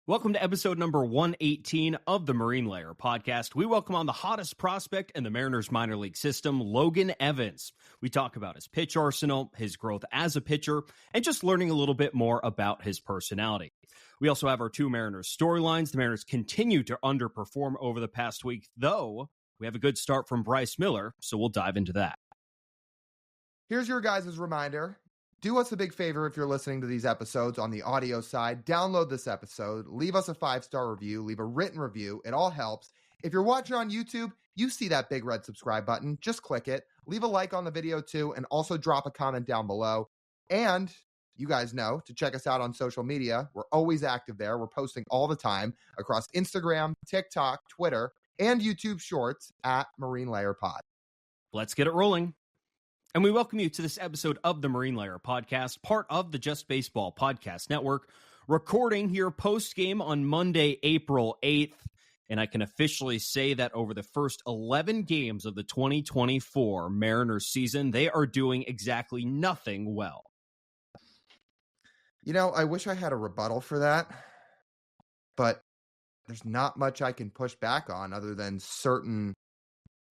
Welcome to episode number 118 of the Marine Layer podcast. We welcome on the hottest prospect in the Mariners minor league system, Logan Evans. We talk about his pitch arsenal, his growth as a pitcher, and just learning a little bit more about his personality. We also have our two Mariners storylines. The Mariners continue to underperform over the past week, though we have a good start from Bryce Miller, so we'll dive into that. Here's your guys' reminder. Do us a big favor if you're listening to these episodes on the audio side. Download this episode, leave us a 5-star review, leave a written review. It all helps. If you're watching on YouTube, you see that big red subscribe button. Just click it. Leave a like on the video too, and also drop a comment down below. And you guys know to check us out on social media. We're always active there. We're posting all the time across Instagram, TikTok, Twitter, and YouTube Shorts at Marine Layer Pod. Let's get it rolling. And we welcome you to this episode of the Marine Layer podcast, part of the Just Baseball Podcast Network, recording here post-game on Monday, April 8th. And I can officially say that over the first 11 games of the 2024 Mariners season, they are doing exactly nothing well. You know, I wish I had a rebuttal for that, but there's not much I can push back on other than certain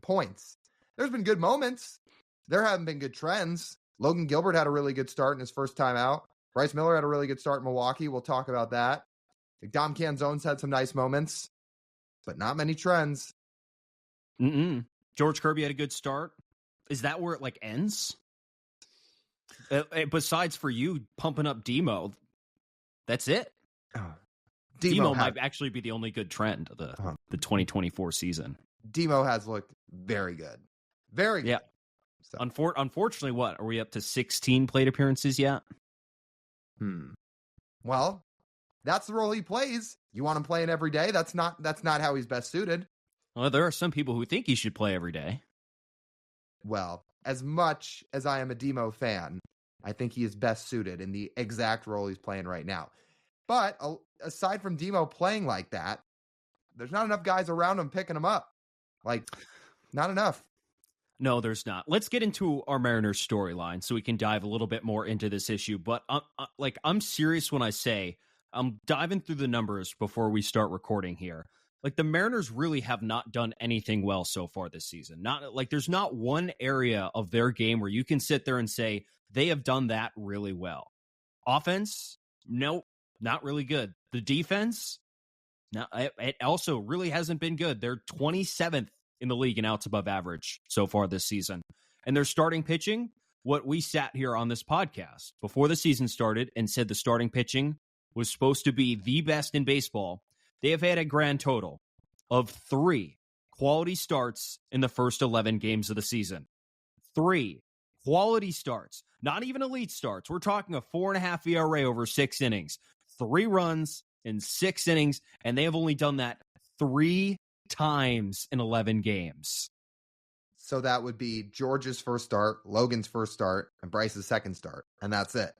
points. There's been good moments. There haven't been good trends. Logan Gilbert had a really good start in his first time out. Bryce Miller had a really good start in Milwaukee. We'll talk about that. Dom Canzone's had some nice moments, but not many trends. George Kirby had a good start. Is that where it ends? Besides for you pumping up Demo, that's it. Demo might actually be the only good trend of the 2024 season. Demo has looked very good. Very good. Yeah. So. Unfortunately, what? Are we up to 16 plate appearances yet? Well, that's the role he plays. You want him playing every day? That's not how he's best suited. Well, there are some people who think he should play every day. Well, as much as I am a Demo fan, I think he is best suited in the exact role he's playing right now. But aside from Demo playing like that, there's not enough guys around him picking him up. Not enough. No, there's not. Let's get into our Mariners storyline so we can dive a little bit more into this issue. But I'm serious when I say I'm diving through the numbers before we start recording here. The Mariners really have not done anything well so far this season. There's not one area of their game where you can sit there and say they have done that really well. Offense, nope, not really good. The defense, no, it also really hasn't been good. They're 27th in the league in outs above average so far this season. And their starting pitching, what we sat here on this podcast before the season started and said the starting pitching was supposed to be the best in baseball. They have had a grand total of 3 quality starts in the first 11 games of the season. 3 quality starts, not even elite starts. We're talking a 4.5 ERA over 6 innings, 3 runs in 6 innings, and they have only done that 3 times in 11 games. So that would be George's first start, Logan's first start, and Bryce's second start, and that's it.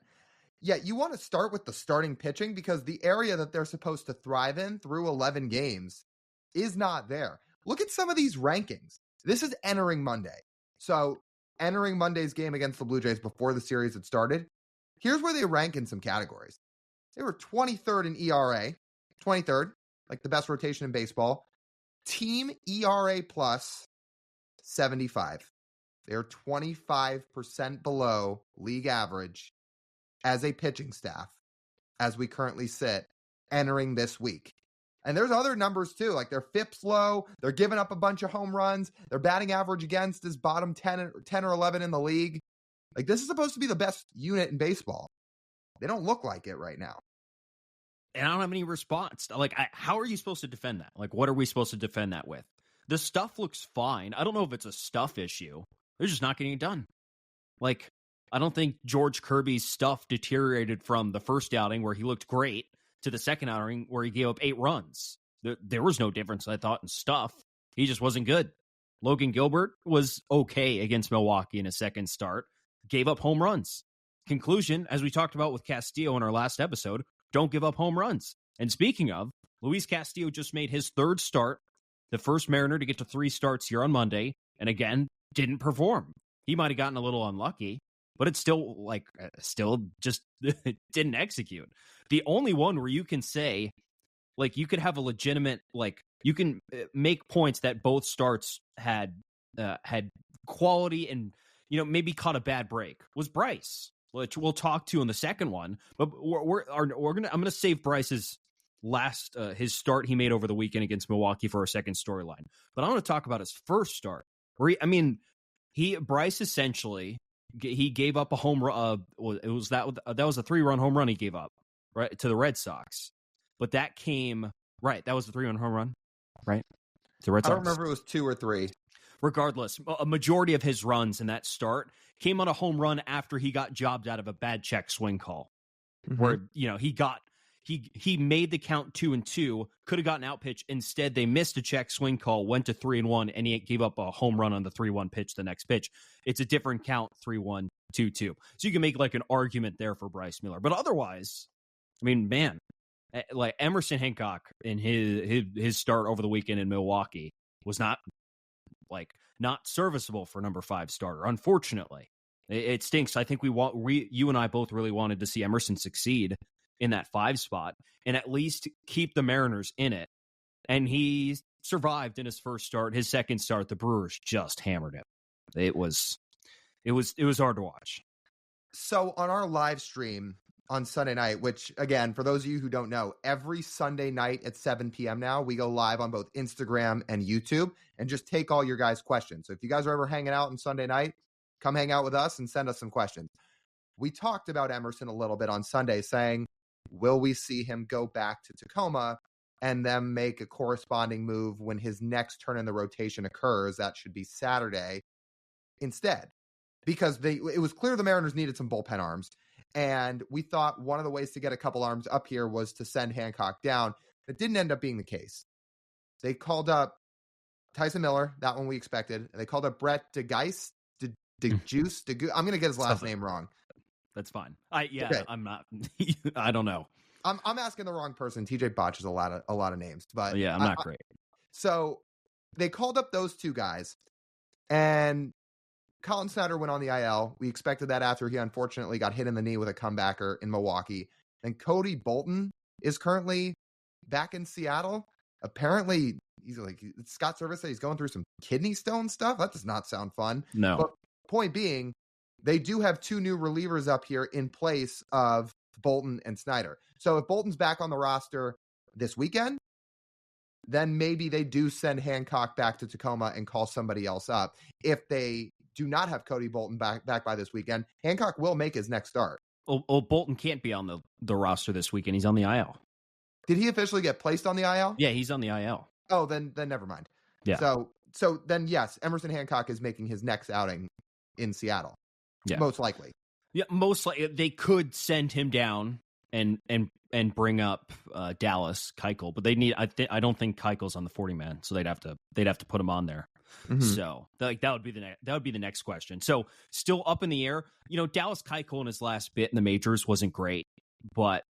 Yeah, you want to start with the starting pitching because the area that they're supposed to thrive in through 11 games is not there. Look at some of these rankings. This is entering Monday. So entering Monday's game against the Blue Jays before the series had started, here's where they rank in some categories. They were 23rd in ERA, 23rd, the best rotation in baseball. Team ERA plus 75. They're 25% below league average as a pitching staff as we currently sit entering this week. And there's other numbers too, their FIP's low, they're giving up a bunch of home runs, their batting average against is bottom 10 or 11 in the league. This is supposed to be the best unit in baseball. They don't look like it right now. And I don't have any response. How are you supposed to defend that? What are we supposed to defend that with? The stuff looks fine. I don't know if it's a stuff issue. They're just not getting it done. I don't think George Kirby's stuff deteriorated from the first outing where he looked great to the second outing where he gave up 8 runs. There was no difference, I thought, in stuff. He just wasn't good. Logan Gilbert was okay against Milwaukee in his second start. Gave up home runs. Conclusion, as we talked about with Castillo in our last episode, don't give up home runs. And speaking of, Luis Castillo just made his 3rd start, the first Mariner to get to 3 starts here on Monday, and again, didn't perform. He might have gotten a little unlucky, but it's still just didn't execute. The only one where you can say like you could have a legitimate, like you can make points that both starts had quality and, you know, maybe caught a bad break was Bryce, which we'll talk to in the second one. But I'm gonna save Bryce's last his start he made over the weekend against Milwaukee for our second storyline. But I want to talk about his first start. Bryce essentially he gave up a home run. It was that was a 3-run home run he gave up, right, to the Red Sox. But that came right. That was the 3-run home run, right, to the Red Sox. I don't remember if it was 2 or 3. Regardless, a majority of his runs in that start came on a home run after he got jobbed out of a bad check swing call, where, you know, he made the count 2-2, could have gotten out pitch. Instead, they missed a check swing call, went to 3-1, and he gave up a home run on the 3-1 pitch the next pitch. It's a different count, 3-1, 2-2. So you can make like an argument there for Bryce Miller. But otherwise, I mean, man, like Emerson Hancock in his start over the weekend in Milwaukee was not serviceable for number 5 starter. Unfortunately, it stinks. I think you and I both really wanted to see Emerson succeed in that 5 spot and at least keep the Mariners in it. And he survived in his first start. His second start, the Brewers just hammered him. It was hard to watch. So on our live stream on Sunday night, which again, for those of you who don't know, every Sunday night at 7 p.m. now, we go live on both Instagram and YouTube and just take all your guys' questions. So if you guys are ever hanging out on Sunday night, come hang out with us and send us some questions. We talked about Emerson a little bit on Sunday, saying, will we see him go back to Tacoma and then make a corresponding move when his next turn in the rotation occurs? That should be Saturday instead, because it was clear the Mariners needed some bullpen arms. And we thought one of the ways to get a couple arms up here was to send Hancock down. That didn't end up being the case. They called up Tyson Miller, that one we expected. They called up Brett DeGeist, DeJuice. I'm going to get his last name wrong. That's fine. I'm not. I don't know. I'm asking the wrong person. TJ botches a lot of names, but yeah, I'm not great. So they called up those 2 guys, and Colin Snyder went on the IL. We expected that after he unfortunately got hit in the knee with a comebacker in Milwaukee. And Cody Bolton is currently back in Seattle. Apparently, he's like, Scott Service said he's going through some kidney stone stuff. That does not sound fun. No. But point being, they do have 2 new relievers up here in place of Bolton and Snyder. So if Bolton's back on the roster this weekend, then maybe they do send Hancock back to Tacoma and call somebody else up. If they do not have Cody Bolton back by this weekend, Hancock will make his next start. Oh, Bolton can't be on the roster this weekend. He's on the IL. Did he officially get placed on the IL? Yeah, he's on the IL. Oh, then never mind. Yeah. So then yes, Emerson Hancock is making his next outing in Seattle. Yeah. Most likely. Yeah, most likely they could send him down and bring up Dallas Keuchel, but they need. I don't think Keuchel's on the 40-man, so they'd have to put him on there. Mm-hmm. So that would be the next question. So still up in the air. You know, Dallas Keuchel in his last bit in the majors wasn't great, but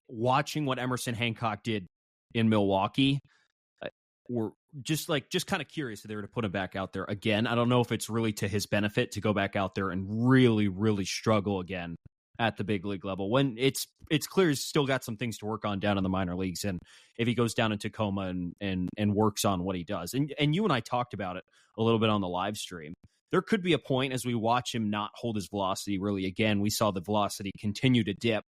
watching what Emerson Hancock did in Milwaukee, we're just kind of curious if they were to put him back out there again. I don't know if it's really to his benefit to go back out there and really, really struggle again at the big league level when it's clear he's still got some things to work on down in the minor leagues. And if he goes down in Tacoma and works on what he does, and you and I talked about it a little bit on the live stream, there could be a point as we watch him not hold his velocity really again. We saw the velocity continue to dip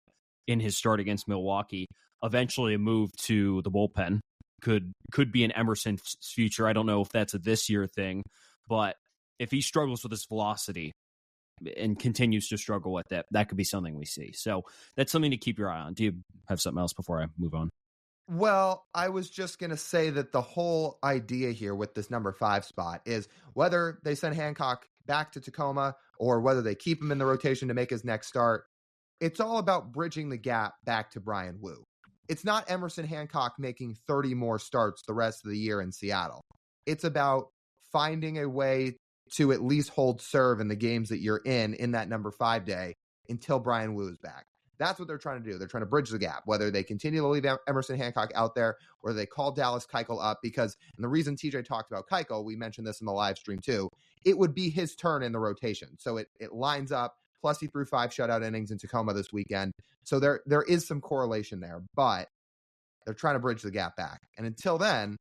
in his start against Milwaukee. Eventually a move to the bullpen could be an Emerson's future. I don't know if that's a this year thing, but if he struggles with his velocity and continues to struggle with that could be something we see. So that's something to keep your eye on. Do you have something else before I move on? Well, I was just going to say that the whole idea here with this number 5 spot is whether they send Hancock back to Tacoma or whether they keep him in the rotation to make his next start. It's all about bridging the gap back to Brian Wu. It's not Emerson Hancock making 30 more starts the rest of the year in Seattle. It's about finding a way to at least hold serve in the games that you're in that number 5 day until Brian Wu is back. That's what they're trying to do. They're trying to bridge the gap, whether they continue to leave Emerson Hancock out there or they call Dallas Keuchel up because, and the reason TJ talked about Keuchel, we mentioned this in the live stream too, it would be his turn in the rotation. So it lines up Plus, he threw 5 shutout innings in Tacoma this weekend. So there is some correlation there, but they're trying to bridge the gap back. And until then,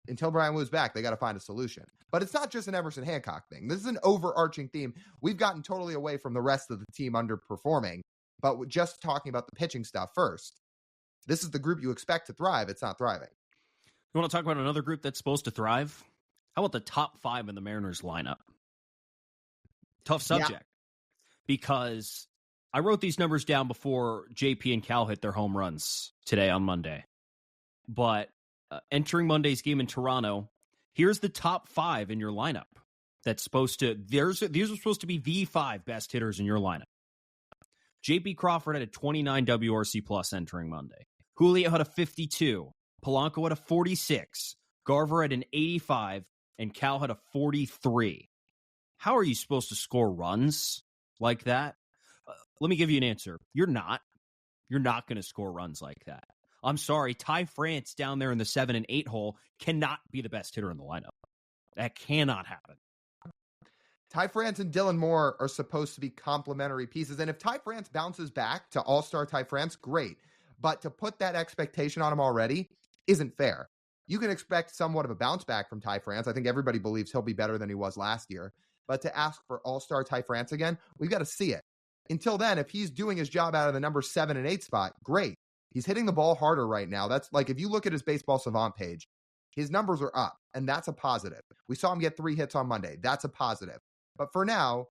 until Brian Wu's back, they got to find a solution. But it's not just an Emerson Hancock thing. This is an overarching theme. We've gotten totally away from the rest of the team underperforming, but we're just talking about the pitching stuff first. This is the group you expect to thrive. It's not thriving. You want to talk about another group that's supposed to thrive? How about the top 5 in the Mariners lineup? Tough subject. Because I wrote these numbers down before JP and Cal hit their home runs today on Monday. But entering Monday's game in Toronto, here's the top 5 in your lineup. That's supposed to, these are supposed to be the 5 best hitters in your lineup. JP Crawford had a 29 WRC plus entering Monday. Julio had a 52. Polanco had a 46. Garver had an 85. And Cal had a 43. How are you supposed to score runs like that? Let me give you an answer. You're not. You're not going to score runs like that. I'm sorry. Ty France down there in the 7 and 8 hole cannot be the best hitter in the lineup. That cannot happen. Ty France and Dylan Moore are supposed to be complementary pieces. And if Ty France bounces back to all-star Ty France, great. But to put that expectation on him already isn't fair. You can expect somewhat of a bounce back from Ty France. I think everybody believes he'll be better than he was last year. But to ask for all-star Ty France again, we've got to see it. Until then, if he's doing his job out of the number 7 and 8 spot, great. He's hitting the ball harder right now. That's like, if you look at his Baseball Savant page, his numbers are up, and that's a positive. We saw him get 3 hits on Monday. That's a positive. But for now,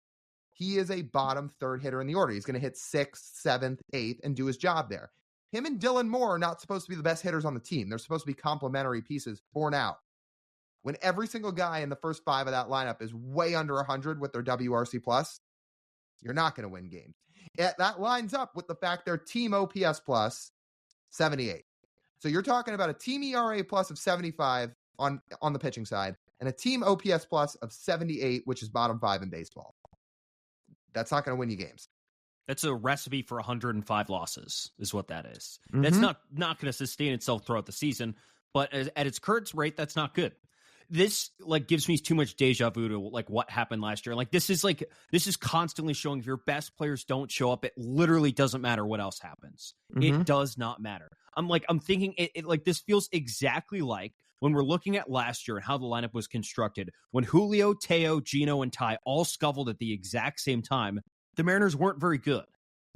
he is a bottom 3rd hitter in the order. He's going to hit 6th, 7th, 8th, and do his job there. Him and Dylan Moore are not supposed to be the best hitters on the team. They're supposed to be complementary pieces for now. When every single guy in the first 5 of that lineup is way under 100 with their WRC plus, you're not going to win games. That lines up with the fact their team OPS plus 78. So you're talking about a team ERA plus of 75 on the pitching side and a team OPS plus of 78, which is bottom 5 in baseball. That's not going to win you games. That's a recipe for 105 losses is what that is. Mm-hmm. That's not going to sustain itself throughout the season, but at its current rate, that's not good. This gives me too much deja vu to what happened last year. This is constantly showing if your best players don't show up, it literally doesn't matter what else happens. Mm-hmm. It does not matter. I'm thinking it this feels exactly like when we're looking at last year and how the lineup was constructed. When Julio, Teo, Gino, and Ty all scuffled at the exact same time, the Mariners weren't very good.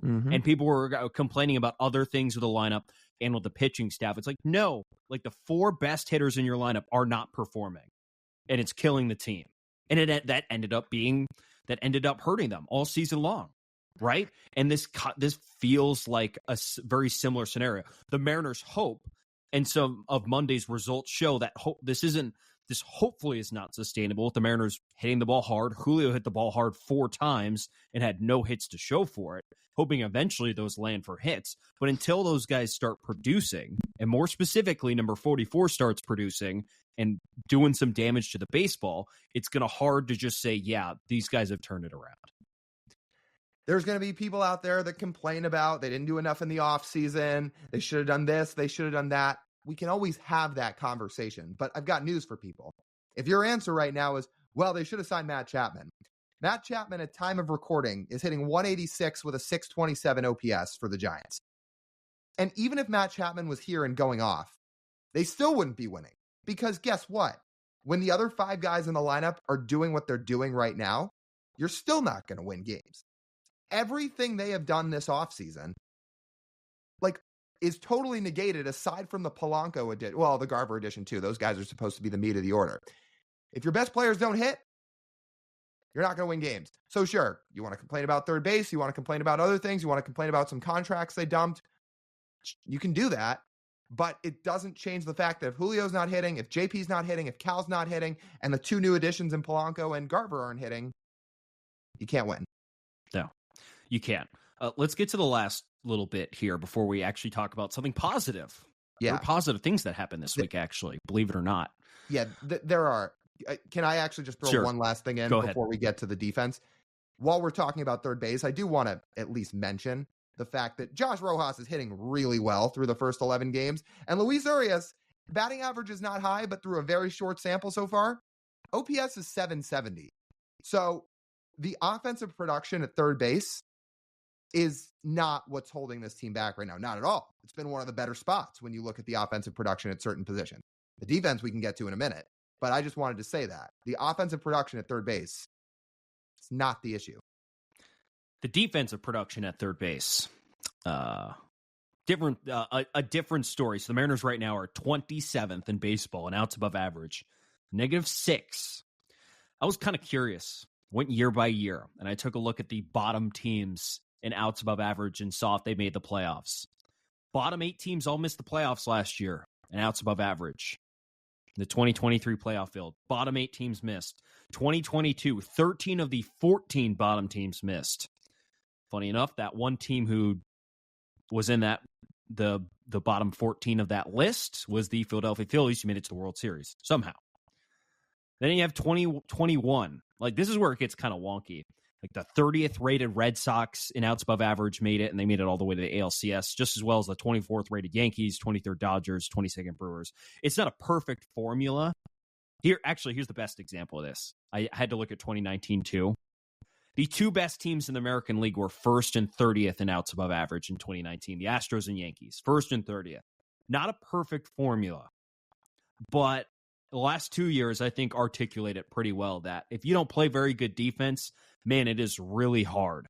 Mm-hmm. And people were complaining about other things with the lineup and with the pitching staff. It's no, the 4 best hitters in your lineup are not performing, and it's killing the team. And that ended up hurting them all season long, right? And this feels like a very similar scenario. The Mariners hope, and some of Monday's results show that this hopefully is not sustainable with the Mariners hitting the ball hard. Julio hit the ball hard 4 times and had no hits to show for it, hoping eventually those land for hits. But until those guys start producing, and more specifically, number 44 starts producing and doing some damage to the baseball, it's going to hard to just say, yeah, these guys have turned it around. There's going to be people out there that complain about they didn't do enough in the offseason. They should have done this. They should have done that. We can always have that conversation, but I've got news for people. If your answer right now is, well, they should have signed Matt Chapman. Matt Chapman at time of recording is hitting 186 with a 627 OPS for the Giants. And even if Matt Chapman was here and going off, they still wouldn't be winning. Because guess what? When the other 5 guys in the lineup are doing what they're doing right now, you're still not going to win games. Everything they have done this offseason, is totally negated aside from the Polanco edition. Well, the Garver edition too. Those guys are supposed to be the meat of the order. If your best players don't hit, you're not going to win games. So sure, you want to complain about third base. You want to complain about other things. You want to complain about some contracts they dumped. You can do that, but it doesn't change the fact that if Julio's not hitting, if JP's not hitting, if Cal's not hitting, and the 2 new additions in Polanco and Garver aren't hitting, you can't win. No, you can't. Let's get to the last little bit here before we actually talk about something positive. Yeah. There are positive things that happened this week, actually, believe it or not. Yeah, there are. Can I actually just throw one last thing in before we get to the defense? While we're talking about third base, I do want to at least mention the fact that Josh Rojas is hitting really well through the first 11 games. And Luis Urias, batting average is not high, but through a very short sample so far, OPS is 770. So the offensive production at third base is not what's holding this team back right now. Not at all. It's been one of the better spots when you look at the offensive production at certain positions. The defense we can get to in a minute, but I just wanted to say that. The offensive production at third base, it's not the issue. The defensive production at third base, different story. So the Mariners right now are 27th in baseball and outs above average, -6. I was kind of curious, went year by year, and I took a look at the bottom teams in outs above average and saw if they made the playoffs. Bottom 8 teams all missed the playoffs last year and outs above average. The 2023 playoff field, bottom 8 teams missed. 2022, 13 of the 14 bottom teams missed. Funny enough, that one team who was in that the bottom 14 of that list was the Philadelphia Phillies, who made it to the World Series somehow. Then you have 2021. Like, this is where it gets kind of wonky. Like, the 30th rated Red Sox in outs above average made it, and they made it all the way to the ALCS, just as well as the 24th rated Yankees, 23rd Dodgers, 22nd Brewers. It's not a perfect formula. Here's the best example of this. I had to look at 2019 too. The 2 best teams in the American League were 1st and 30th in outs above average in 2019. The Astros and Yankees, 1st and 30th. Not a perfect formula, but the last 2 years, I think, articulate it pretty well that if you don't play very good defense, man, it is really hard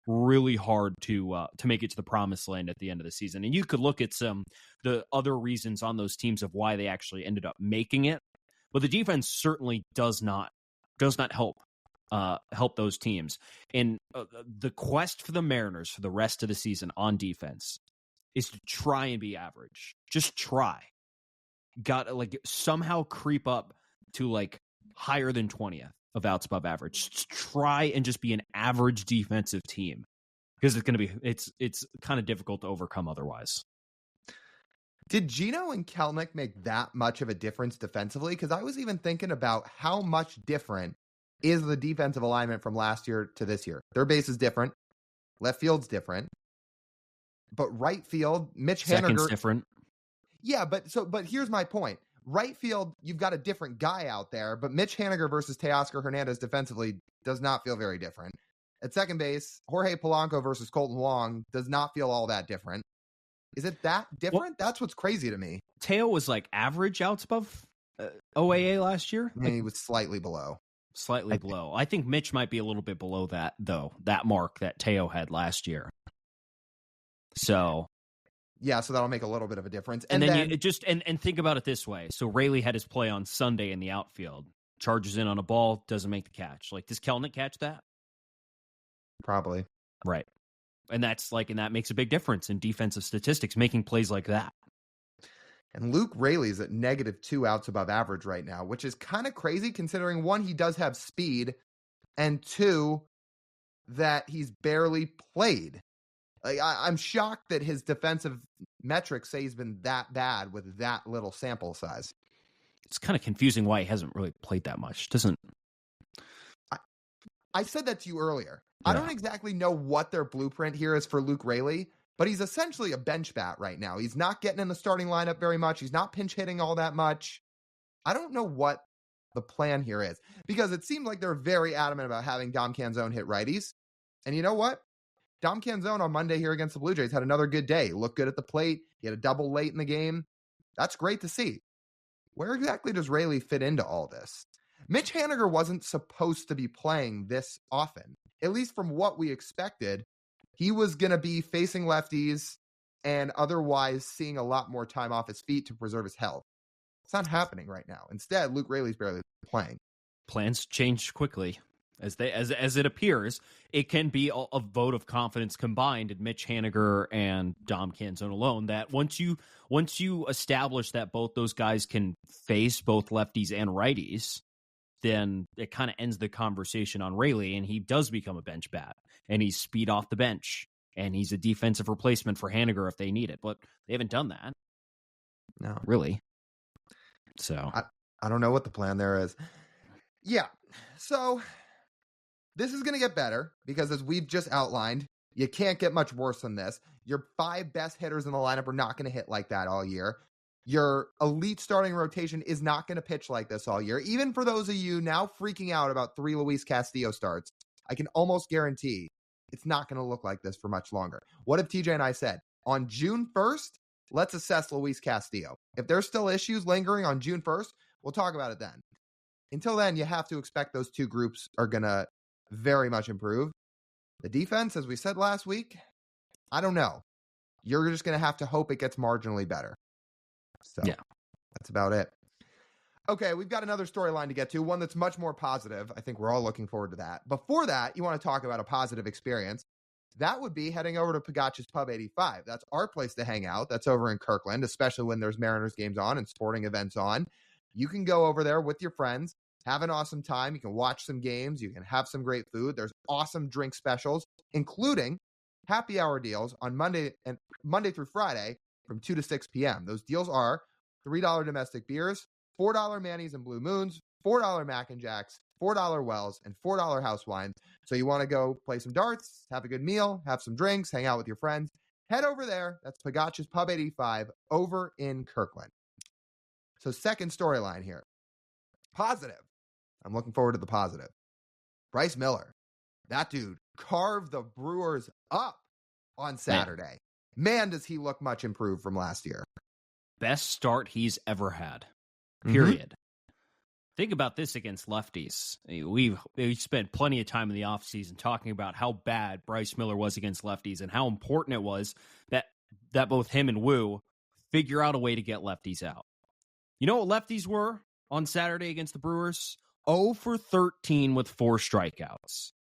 to make it to the promised land at the end of the season. And you could look at the other reasons on those teams of why they actually ended up making it, but the defense certainly does not help those teams. And the quest for the Mariners for the rest of the season on defense is to try and be average. Just try. Got to somehow creep up to higher than 20th of outs above average. Just try and just be an average defensive team, because it's kind of difficult to overcome otherwise. Did Gino and Kelenic make that much of a difference defensively? Because I was even thinking about how much different is the defensive alignment from last year to this year. Third base is different. Left field's different. But right field, Mitch Haniger... Second's different. Yeah, but here's my point. Right field, you've got a different guy out there, but Mitch Haniger versus Teoscar Hernandez defensively does not feel very different. At second base, Jorge Polanco versus Colton Wong does not feel all that different. Is it that different? Well, that's what's crazy to me. Teo was average outs above OAA last year. And he was slightly below. Slightly below. I think Mitch might be a little bit below that, though, that mark that Teo had last year. So... yeah, so that'll make a little bit of a difference. And then you just think about it this way. So Raley had his play on Sunday in the outfield. Charges in on a ball, doesn't make the catch. Does Kelenic catch that? Probably. Right. And that's and that makes a big difference in defensive statistics, making plays like that. And Luke Raley's at -2 outs above average right now, which is kind of crazy considering, 1, he does have speed, and 2, that he's barely played. I'm shocked that his defensive metrics say he's been that bad with that little sample size. It's kind of confusing why he hasn't really played that much. I said that to you earlier. Yeah. I don't exactly know what their blueprint here is for Luke Raley, but he's essentially a bench bat right now. He's not getting in the starting lineup very much. He's not pinch hitting all that much. I don't know what the plan here is, because it seemed like they're very adamant about having Dom Canzone hit righties. And you know what? Dom Canzone on Monday here against the Blue Jays had another good day. He looked good at the plate. He had a double late in the game. That's great to see. Where exactly does Raley fit into all this? Mitch Haniger wasn't supposed to be playing this often. At least from what we expected, he was going to be facing lefties and otherwise seeing a lot more time off his feet to preserve his health. It's not happening right now. Instead, Luke Raley's barely playing. Plans change quickly. As it appears, it can be a vote of confidence combined in Mitch Haniger and Dom Canzone alone, that once you establish that both those guys can face both lefties and righties, then it kind of ends the conversation on Raley, and he does become a bench bat, and he's speed off the bench, and he's a defensive replacement for Haniger if they need it. But they haven't done that. No. Really. So I don't know what the plan there is. Yeah. So this is going to get better, because as we've just outlined, you can't get much worse than this. Your 5 best hitters in the lineup are not going to hit like that all year. Your elite starting rotation is not going to pitch like this all year. Even for those of you now freaking out about 3 Luis Castillo starts, I can almost guarantee it's not going to look like this for much longer. What if TJ and I said, on June 1st, let's assess Luis Castillo. If there's still issues lingering on June 1st, we'll talk about it then. Until then, you have to expect those two groups are going to very much improve. The defense, as we said last week, I don't know. You're just going to have to hope it gets marginally better. So yeah, that's about it. Okay, we've got another storyline to get to, one that's much more positive. I think we're all looking forward to that. Before that, you want to talk about a positive experience. That would be heading over to Pagac's Pub 85. That's our place to hang out. That's over in Kirkland, especially when there's Mariners games on and sporting events on. You can go over there with your friends, have an awesome time. You can watch some games. You can have some great food. There's awesome drink specials, including happy hour deals on Monday through Friday from 2 to 6 p.m. Those deals are $3 domestic beers, $4 Manny's and Blue Moons, $4 Mac and Jacks, $4 Wells, and $4 house wines. So you want to go play some darts, have a good meal, have some drinks, hang out with your friends. Head over there. That's Pagac's Pub 85 over in Kirkland. So second storyline here. Positive. I'm looking forward to the positive. Bryce Miller. That dude carved the Brewers up on Saturday. Man, does he look much improved from last year. Best start he's ever had. Period. Think about this against lefties. We've spent plenty of time in the offseason talking about how bad Bryce Miller was against lefties and how important it was that both him and Wu figure out a way to get lefties out. You know what lefties were on Saturday against the Brewers? 0 for 13 with 4 strikeouts.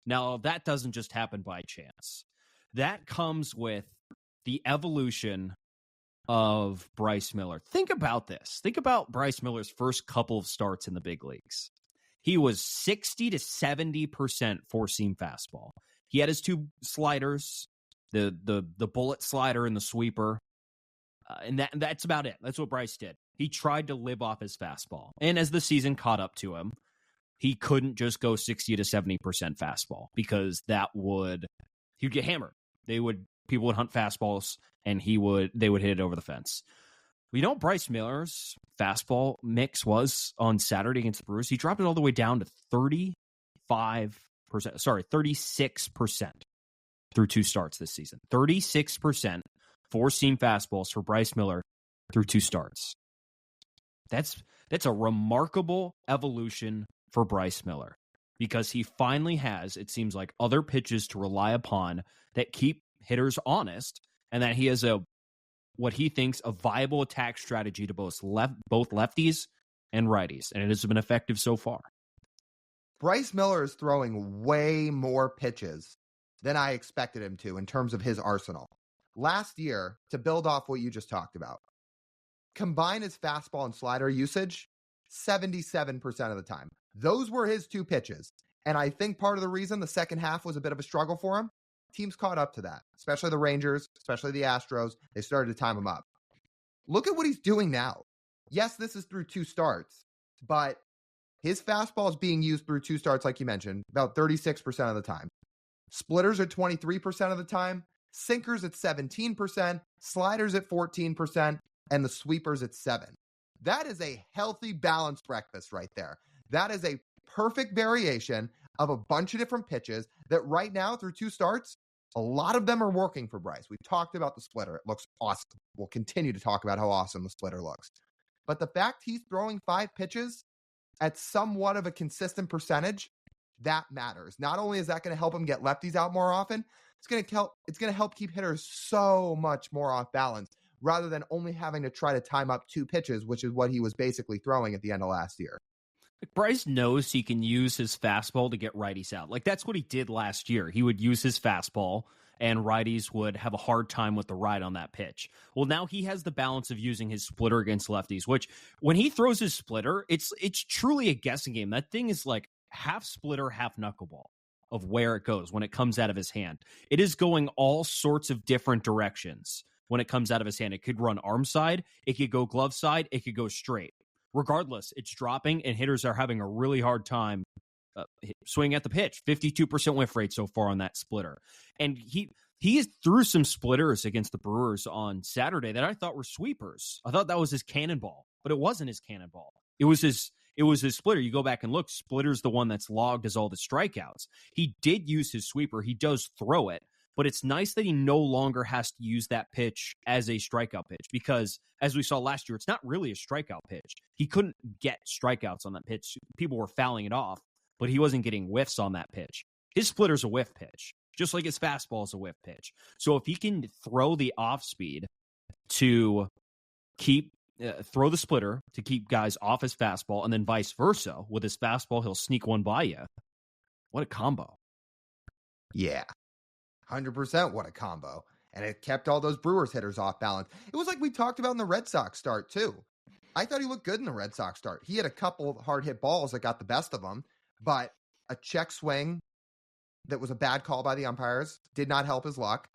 Now, that doesn't just happen by chance. That comes with the evolution of Bryce Miller. Think about this. Think about Bryce Miller's first couple of starts in the big leagues. He was 60 to 70% four-seam fastball. He had his 2 sliders, the bullet slider and the sweeper, and that's about it. That's what Bryce did. He tried to live off his fastball. And as the season caught up to him, he couldn't just go 60 to 70% fastball because he'd get hammered. People would hunt fastballs and they would hit it over the fence. You know what Bryce Miller's fastball mix was on Saturday against the Brewers? He dropped it all the way down to 36% through 2 starts this season. 36% four-seam fastballs for Bryce Miller through 2 starts. That's a remarkable evolution for Bryce Miller because he finally has, it seems like, other pitches to rely upon that keep hitters honest, and that he has what he thinks a viable attack strategy to both lefties and righties, and it has been effective so far. Bryce Miller is throwing way more pitches than I expected him to in terms of his arsenal. Last year, to build off what you just talked about, combine his fastball and slider usage 77% of the time. Those were his 2 pitches. And I think part of the reason the second half was a bit of a struggle for him, teams caught up to that, especially the Rangers, especially the Astros. They started to time him up. Look at what he's doing now. Yes, this is through 2 starts, but his fastball is being used through 2 starts, like you mentioned, about 36% of the time. Splitters at 23% of the time, sinkers at 17%, sliders at 14%, and the sweepers at 7%. That is a healthy, balanced breakfast right there. That is a perfect variation of a bunch of different pitches that right now through 2 starts, a lot of them are working for Bryce. We've talked about the splitter. It looks awesome. We'll continue to talk about how awesome the splitter looks. But the fact he's throwing 5 pitches at somewhat of a consistent percentage, that matters. Not only is that going to help him get lefties out more often, it's going to help keep hitters so much more off balance rather than only having to try to time up 2 pitches, which is what he was basically throwing at the end of last year. Bryce knows he can use his fastball to get righties out. Like, that's what he did last year. He would use his fastball, and righties would have a hard time with the ride on that pitch. Well, now he has the balance of using his splitter against lefties, which when he throws his splitter, it's truly a guessing game. That thing is like half splitter, half knuckleball of where it goes when it comes out of his hand. It is going all sorts of different directions when it comes out of his hand. It could run arm side, it could go glove side, it could go straight. Regardless, it's dropping, and hitters are having a really hard time swinging at the pitch. 52% whiff rate so far on that splitter. And he threw some splitters against the Brewers on Saturday that I thought were sweepers. I thought that was his cannonball, but it wasn't his cannonball. It was his it was his splitter. You go back and look, splitter's the one that's logged as all the strikeouts. He did use his sweeper. He does throw it, but it's nice that he no longer has to use that pitch as a strikeout pitch because, as we saw last year, it's not really a strikeout pitch. He couldn't get strikeouts on that pitch. People were fouling it off, but he wasn't getting whiffs on that pitch. His splitter's a whiff pitch, just like his fastball is a whiff pitch. So if he can throw the off speed to keep throw the splitter to keep guys off his fastball, and then vice versa, with his fastball, he'll sneak one by you. What a combo. Yeah, 100% what a combo. And it kept all those Brewers hitters off balance. It was like we talked about in the Red Sox start, too. I thought he looked good in the Red Sox start. He had a couple hard hit balls that got the best of him, but a check swing that was a bad call by the umpires did not help his luck.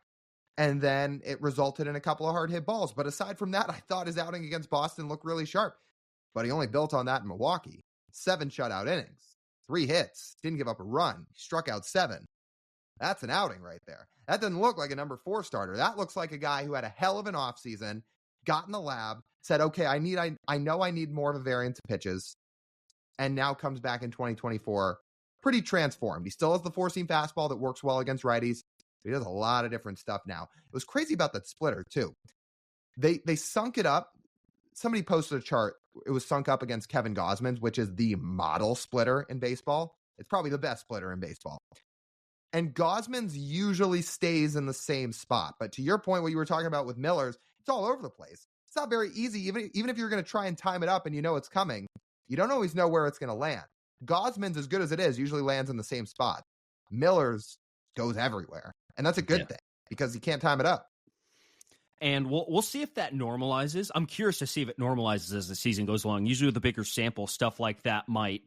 And then it resulted in a couple of hard hit balls. But aside from that, I thought his outing against Boston looked really sharp. But he only built on that in Milwaukee. 7 shutout innings, 3 hits, didn't give up a run. He struck out 7. That's an outing right there. That doesn't look like a number 4 starter. That looks like a guy who had a hell of an offseason, got in the lab, said, okay, I know I need more of a variance of pitches, and now comes back in 2024 pretty transformed. He still has the 4-seam fastball that works well against righties. He does a lot of different stuff now. It was crazy about that splitter, too. They sunk it up. Somebody posted a chart. It was sunk up against Kevin Gausman's, which is the model splitter in baseball. It's probably the best splitter in baseball. And Gausman's usually stays in the same spot. But to your point, what you were talking about with Miller's, it's all over the place. It's not very easy. Even if you're going to try and time it up and you know it's coming, you don't always know where it's going to land. Gausman's, as good as it is, usually lands in the same spot. Miller's goes everywhere. And that's a good thing because you can't time it up. And we'll see if that normalizes. I'm curious to see if it normalizes as the season goes along. Usually with a bigger sample, stuff like that might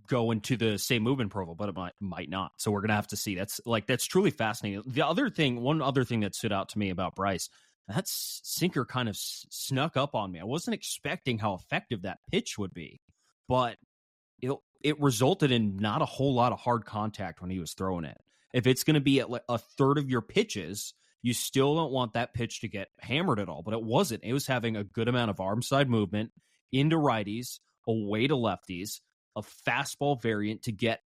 go into the same movement profile, but it might not. So we're gonna have to see. That's truly fascinating. One other thing that stood out to me about Bryce, that sinker kind of snuck up on me. I wasn't expecting how effective that pitch would be, but it resulted in not a whole lot of hard contact when he was throwing it. If it's going to be at like a third of your pitches, you still don't want that pitch to get hammered at all, but it wasn't. It was having a good amount of arm side movement into righties, away to lefties, a fastball variant to get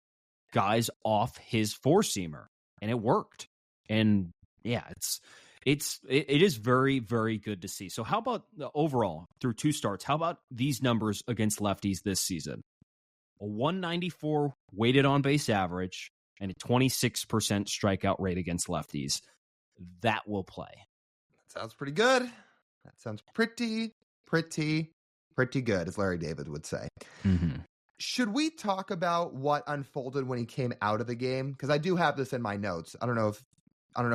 guys off his 4-seamer, and it worked. And yeah, it is very, very good to see. So how about the overall through 2 starts? How about these numbers against lefties this season? A 194 weighted on base average and a 26% strikeout rate against lefties. That will play. That sounds pretty good. That sounds pretty good, as Larry David would say. Mm-hmm. Should we talk about what unfolded when he came out of the game? Because I do have this in my notes. I don't know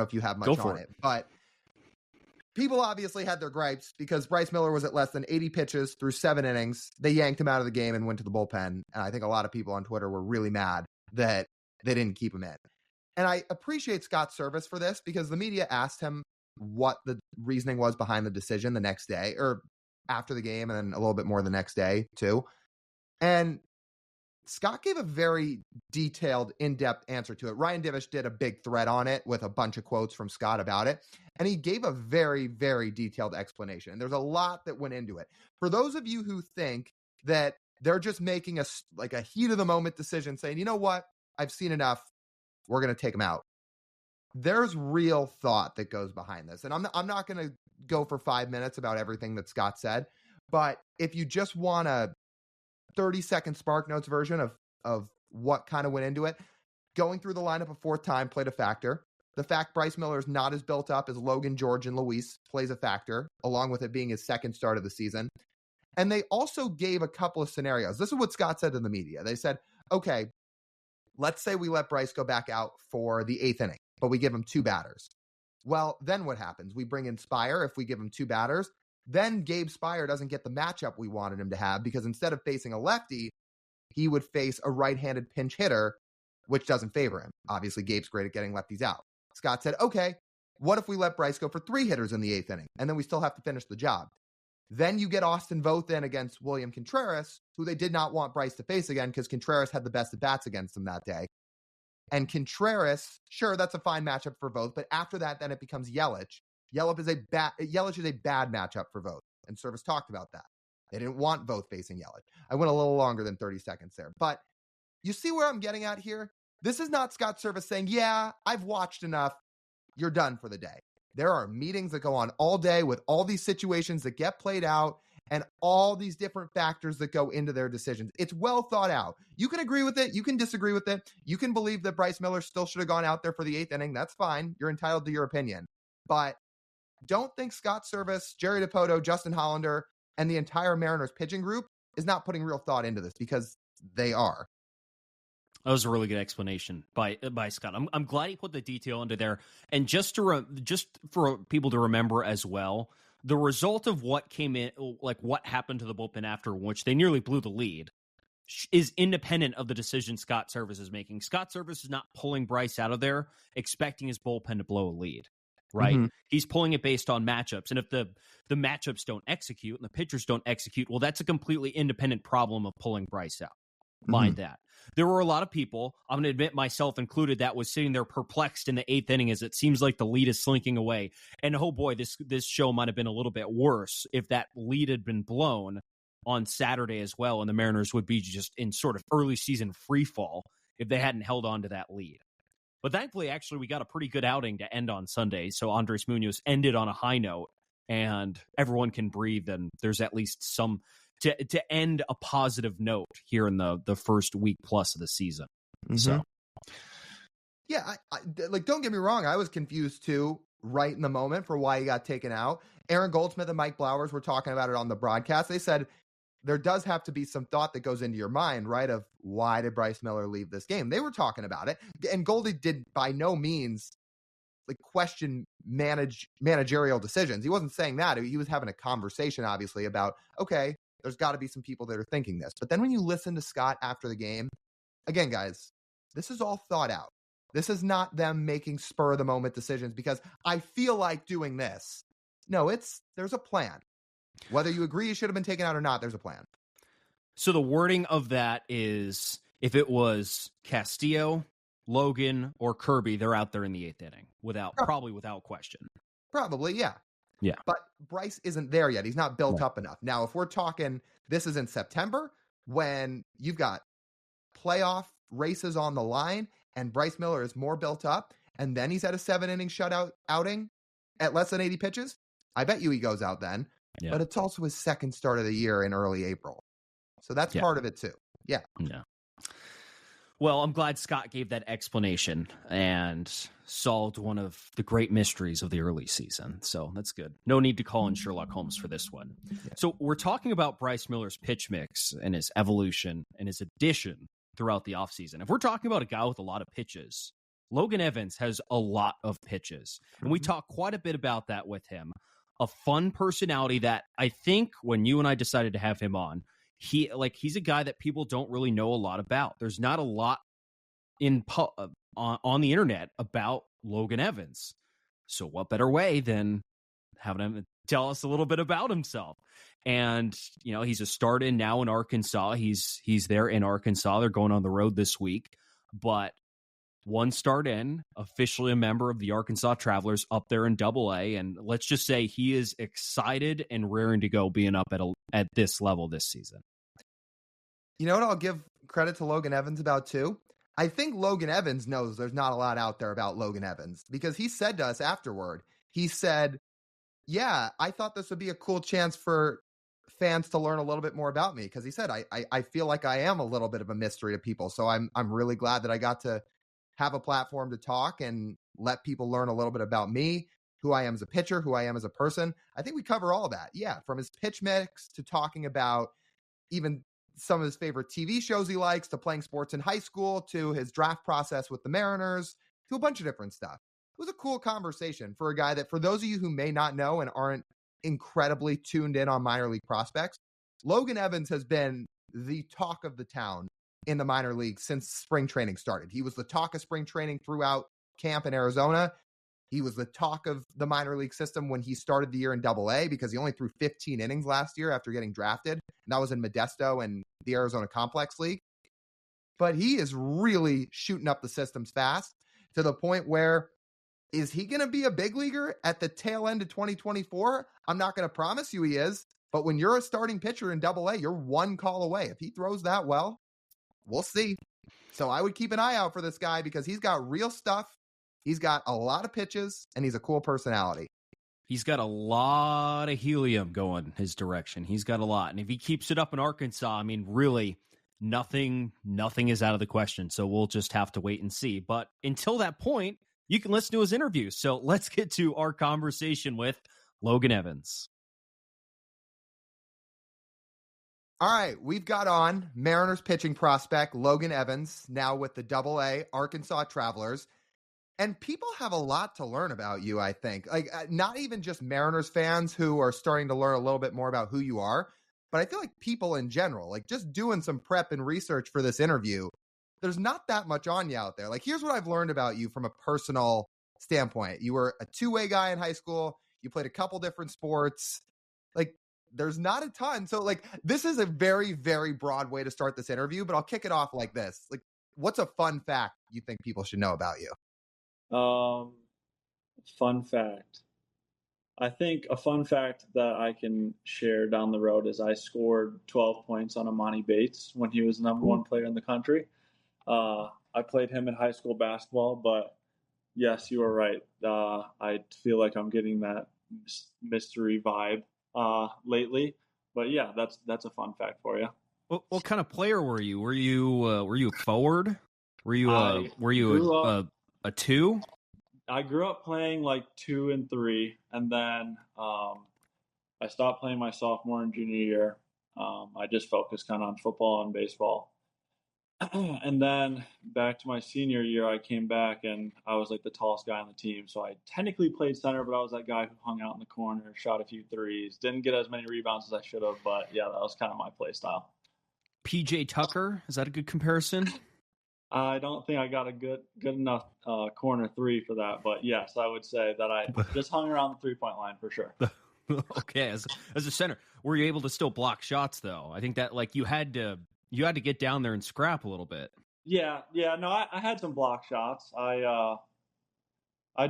if you have much on it, but people obviously had their gripes because Bryce Miller was at less than 80 pitches through 7 innings. They yanked him out of the game and went to the bullpen. And I think a lot of people on Twitter were really mad that they didn't keep him in. And I appreciate Scott's service for this because the media asked him what the reasoning was behind the decision the next day or after the game, and then a little bit more the next day too. And Scott gave a very detailed, in-depth answer to it. Ryan Divish did a big thread on it with a bunch of quotes from Scott about it. And he gave a very, very detailed explanation. And there's a lot that went into it. For those of you who think that they're just making a heat of the moment decision saying, you know what, I've seen enough, we're going to take him out. There's real thought that goes behind this. And I'm not going to go for 5 minutes about everything that Scott said. But if you just want a 30-second Spark Notes version of what kind of went into it, going through the lineup a 4th time played a factor. The fact Bryce Miller is not as built up as Logan, George, and Luis plays a factor, along with it being his 2nd start of the season. And they also gave a couple of scenarios. This is what Scott said to the media. They said, okay, let's say we let Bryce go back out for the 8th inning, but we give him 2 batters. Well, then what happens? We bring in Spire if we give him 2 batters. Then Gabe Spire doesn't get the matchup we wanted him to have because instead of facing a lefty, he would face a right-handed pinch hitter, which doesn't favor him. Obviously, Gabe's great at getting lefties out. Scott said, okay, what if we let Bryce go for 3 hitters in the 8th inning, and then we still have to finish the job? Then you get Austin Voth in against William Contreras, who they did not want Bryce to face again because Contreras had the best at-bats against him that day. And Contreras, sure, that's a fine matchup for Voth, but after that, then it becomes Yelich. Yelich is a bad matchup for Voth, and Service talked about that. They didn't want both facing Yelich. I went a little longer than 30 seconds there. But you see where I'm getting at here? This is not Scott Servais saying, yeah, I've watched enough. You're done for the day. There are meetings that go on all day with all these situations that get played out and all these different factors that go into their decisions. It's well thought out. You can agree with it. You can disagree with it. You can believe that Bryce Miller still should have gone out there for the 8th inning. That's fine. You're entitled to your opinion. But don't think Scott Servais, Jerry Dipoto, Justin Hollander, and the entire Mariners pitching group is not putting real thought into this, because they are. That was a really good explanation by Scott. I'm glad he put the detail into there. And just for people to remember as well, the result of what came in, like what happened to the bullpen after which they nearly blew the lead, is independent of the decision Scott Servais is making. Scott Servais is not pulling Bryce out of there expecting his bullpen to blow a lead, right? Mm-hmm. He's pulling it based on matchups. And if the matchups don't execute and the pitchers don't execute, well, that's a completely independent problem of pulling Bryce out. Mind that. There were a lot of people, I'm going to admit myself included, that was sitting there perplexed in the 8th inning as it seems like the lead is slinking away. And oh boy, this show might have been a little bit worse if that lead had been blown on Saturday as well, and the Mariners would be just in sort of early season free fall if they hadn't held on to that lead. But thankfully, actually, we got a pretty good outing to end on Sunday. So Andres Munoz ended on a high note, and everyone can breathe, and there's at least some to end a positive note here in the first week plus of the season. So, yeah, I like, don't get me wrong, I was confused too right in the moment for why he got taken out. Aaron Goldsmith and Mike Blowers were talking about it on the broadcast. They said there does have to be some thought that goes into your mind, right, of why did Bryce Miller leave this game? They were talking about it, and Goldie did by no means like question managerial decisions. He wasn't saying that. He was having a conversation, obviously, about, okay, there's got to be some people that are thinking this. But then when you listen to Scott after the game, again, guys, this is all thought out. This is not them making spur of the moment decisions because I feel like doing this. No, there's a plan. Whether you agree you should have been taken out or not, there's a plan. So the wording of that is, if it was Castillo, Logan, or Kirby, they're out there in the 8th inning probably without question. Probably, yeah. Yeah. But Bryce isn't there yet. He's not built up enough. Now, if we're talking, this is in September when you've got playoff races on the line and Bryce Miller is more built up, and then he's at a 7-inning shutout outing at less than 80 pitches, I bet you he goes out then. Yeah. But it's also his second start of the year in early April. So that's part of it too. Yeah. Yeah. Well, I'm glad Scott gave that explanation and solved one of the great mysteries of the early season. So that's good. No need to call in Sherlock Holmes for this one. Yeah. So we're talking about Bryce Miller's pitch mix and his evolution and his addition throughout the offseason. If we're talking about a guy with a lot of pitches, Logan Evans has a lot of pitches. And we talk quite a bit about that with him. A fun personality that I think when you and I decided to have him on, he's a guy that people don't really know a lot about. There's not a lot on the internet about Logan Evans. So what better way than having him tell us a little bit about himself? And, he's a start in now in Arkansas. He's there in Arkansas. They're going on the road this week, but one start in, officially a member of the Arkansas Travelers up there in AA. And let's just say he is excited and raring to go being up at this level this season. You know what I'll give credit to Logan Evans about too? I think Logan Evans knows there's not a lot out there about Logan Evans, because he said to us afterward, he said, yeah, I thought this would be a cool chance for fans to learn a little bit more about me. Because he said, I feel like I am a little bit of a mystery to people. So I'm really glad that I got to have a platform to talk and let people learn a little bit about me, who I am as a pitcher, who I am as a person. I think we cover all that. Yeah. From his pitch mix to talking about even some of his favorite TV shows he likes, to playing sports in high school, to his draft process with the Mariners, to a bunch of different stuff. It was a cool conversation for a guy that, for those of you who may not know and aren't incredibly tuned in on minor league prospects, Logan Evans has been the talk of the town in the minor league since spring training started. He was the talk of spring training throughout camp in Arizona. He was the talk of the minor league system when he started the year in AA, because he only threw 15 innings last year after getting drafted. And that was in Modesto and the Arizona Complex League. But he is really shooting up the systems fast, to the point where, is he going to be a big leaguer at the tail end of 2024? I'm not going to promise you he is, But when you're a starting pitcher in Double A, you're one call away. If he throws that well, we'll see. So I would keep an eye out for this guy because he's got real stuff. He's got a lot of pitches, and he's a cool personality. He's got a lot of helium going his direction. He's got a lot. And if he keeps it up in Arkansas, I mean, really, nothing is out of the question. So we'll just have to wait and see. But until that point, you can listen to his interview. So let's get to our conversation with Logan Evans. All right, we've got on Mariners pitching prospect Logan Evans, now with the Double A Arkansas Travelers. And people have a lot to learn about you, I think. Like, not even just Mariners fans who are starting to learn a little bit more about who you are, but I feel like people in general, like just doing some prep and research for this interview, there's not that much on you out there. Like, here's what I've learned about you from a personal standpoint. You were a two-way guy in high school. You played a couple different sports. Like, there's not a ton. So, like, this is a very, very broad way to start this interview, but I'll kick it off like this. Like, what's a fun fact you think people should know about you? Fun fact. I think a fun fact that I can share down the road is I scored 12 points on Amani Bates when he was the number one player in the country. I played him in high school basketball, but yes, you are right. I feel like I'm getting that mystery vibe lately. But yeah, that's a fun fact for you. What kind of player were you? Were you forward? Were you a two? I grew up playing like 2 and 3, and then I stopped playing my sophomore and junior year. I just focused kind of on football and baseball. And then back to my senior year, I came back and I was like the tallest guy on the team. So I technically played center, but I was that guy who hung out in the corner, shot a few threes, didn't get as many rebounds as I should have. But yeah, that was kind of my play style. PJ Tucker, is that a good comparison? I don't think I got a good enough corner three for that, but yes, I would say that I just hung around the 3-point line for sure. Okay, as a center, were you able to still block shots though? I think that like you had to get down there and scrap a little bit. Yeah, no, I had some block shots. I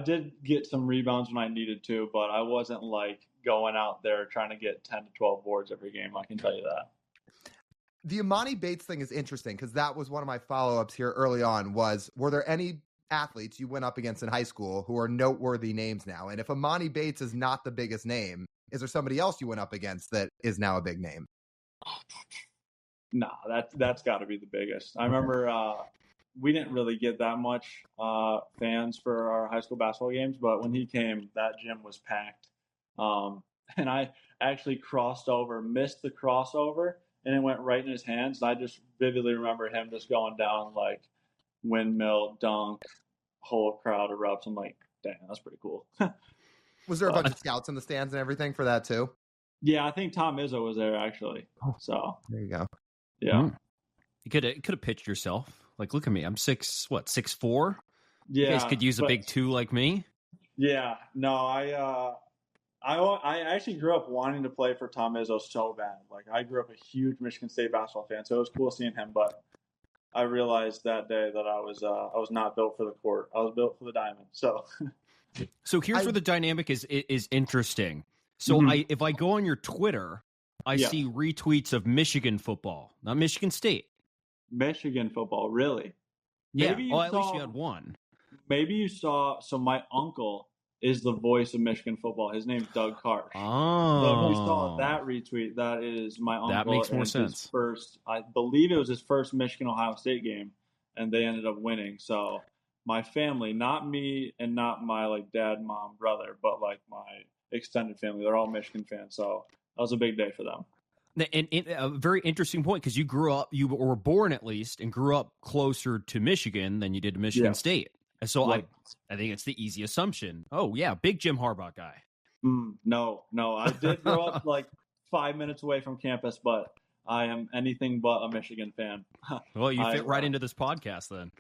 did get some rebounds when I needed to, but I wasn't like going out there trying to get 10 to 12 boards every game. I can tell you that. The Amani Bates thing is interesting because that was one of my follow-ups here early on were there any athletes you went up against in high school who are noteworthy names now? And if Amani Bates is not the biggest name, is there somebody else you went up against that is now a big name? No, that's got to be the biggest. I remember we didn't really get that much fans for our high school basketball games, but when he came, that gym was packed. And I actually crossed over, missed the crossover, and it went right in his hands. And I just vividly remember him just going down like windmill, dunk, whole crowd erupts. I'm like, dang, that's pretty cool. Was there a bunch of scouts in the stands and everything for that too? Yeah, I think Tom Izzo was there actually. So there you go. Yeah. You could have pitched yourself. Like, look at me. I'm 6'4"? Yeah. You guys could use a big 2 like me. Yeah. No, I actually grew up wanting to play for Tom Izzo so bad. Like, I grew up a huge Michigan State basketball fan, so it was cool seeing him. But I realized that day that I was not built for the court. I was built for the diamond. So here's where the dynamic is interesting. So if I go on your Twitter, I see retweets of Michigan football, not Michigan State. Michigan football, really? Yeah. At least you had one. Maybe you saw. So my uncle is the voice of Michigan football. His name's Doug Karsh. Oh. So if you saw that retweet, that is my uncle. That makes more sense. I believe it was his first Michigan-Ohio State game, and they ended up winning. So my family, not me and not my like dad, mom, brother, but like my extended family, they're all Michigan fans. So that was a big day for them. And a very interesting point because you were born at least and grew up closer to Michigan than you did to Michigan State. And so I think it's the easy assumption. Oh, yeah, big Jim Harbaugh guy. No. I did grow up like 5 minutes away from campus, but I am anything but a Michigan fan. Well, you fit right into this podcast then.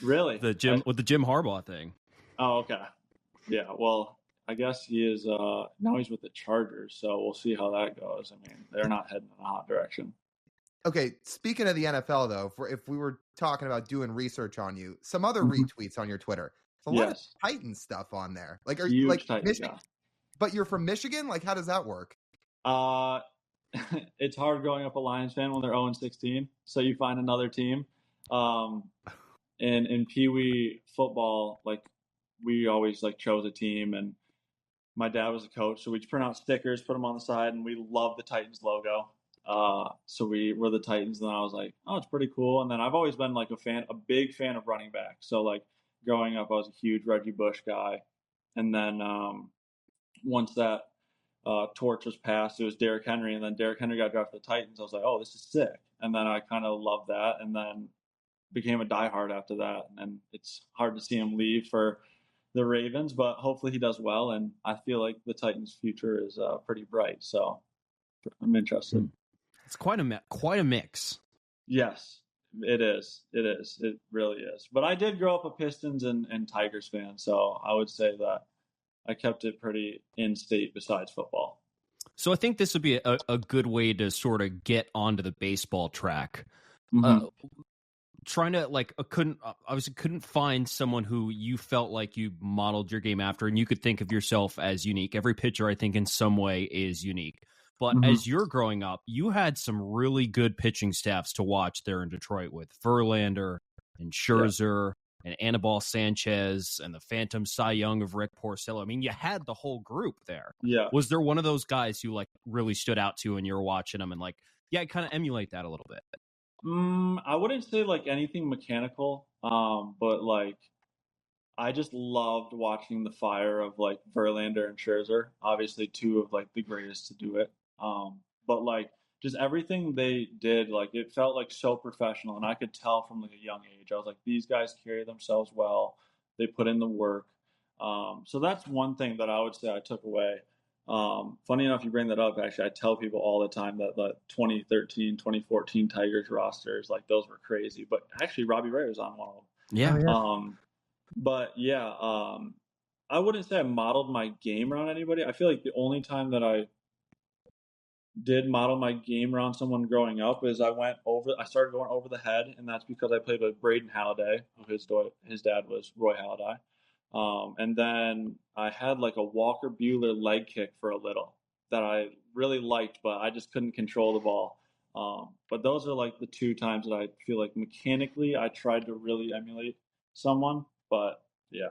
Really? With the Jim Harbaugh thing. Oh, okay. Yeah, well, I guess he is now he's with the Chargers, so we'll see how that goes. I mean, they're not heading in a hot direction. Okay, speaking of the NFL, though, if we were talking about doing research on you, some other retweets on your Twitter. There's a lot of Titan stuff on there. Like, are you like Titans, Michigan? But you're from Michigan? Like, how does that work? Uh, it's hard growing up a Lions fan when they're 0-16. So you find another team. And in Pee Wee football, like we always like chose a team, and my dad was a coach, so we'd print out stickers, put them on the side, and we loved the Titans logo. So we were the Titans, and then I was like, oh, it's pretty cool. And then I've always been like a big fan of running back. So like growing up, I was a huge Reggie Bush guy. And then once that torch was passed, it was Derrick Henry, and then Derrick Henry got drafted to the Titans. I was like, oh, this is sick. And then I kind of loved that, and then became a diehard after that. And it's hard to see him leave for the Ravens, but hopefully he does well. And I feel like the Titans' future is pretty bright. So I'm interested. It's quite a mix. Yes, it is. It is. It really is. But I did grow up a Pistons and Tigers fan, so I would say that I kept it pretty in-state besides football. So I think this would be a good way to sort of get onto the baseball track. Mm-hmm. Trying to couldn't find someone who you felt like you modeled your game after, and you could think of yourself as unique. Every pitcher, I think, in some way is unique. But as you're growing up, you had some really good pitching staffs to watch there in Detroit with Verlander and Scherzer and Anibal Sanchez and the Phantom Cy Young of Rick Porcello. I mean, you had the whole group there. Yeah. Was there one of those guys who like really stood out to you and you were watching them and like, yeah, I kind of emulate that a little bit? I wouldn't say like anything mechanical, but like I just loved watching the fire of like Verlander and Scherzer, obviously two of like the greatest to do it. But like just everything they did, like it felt like so professional, and I could tell from like a young age. I was like, these guys carry themselves well. They put in the work. So that's one thing that I would say I took away. Funny enough, you bring that up. Actually, I tell people all the time that the 2013, 2014 Tigers rosters, like those were crazy. But actually, Robbie Ray was on one of them. Yeah. Oh, yeah. But yeah, I wouldn't say I modeled my game around anybody. I feel like the only time that I did model my game around someone growing up is I started going over the head, and that's because I played with Braden Halliday, who his dad was Roy Halladay. And then I had like a Walker Buehler leg kick for a little that I really liked, but I just couldn't control the ball. But those are like the two times that I feel like mechanically I tried to really emulate someone. But yeah.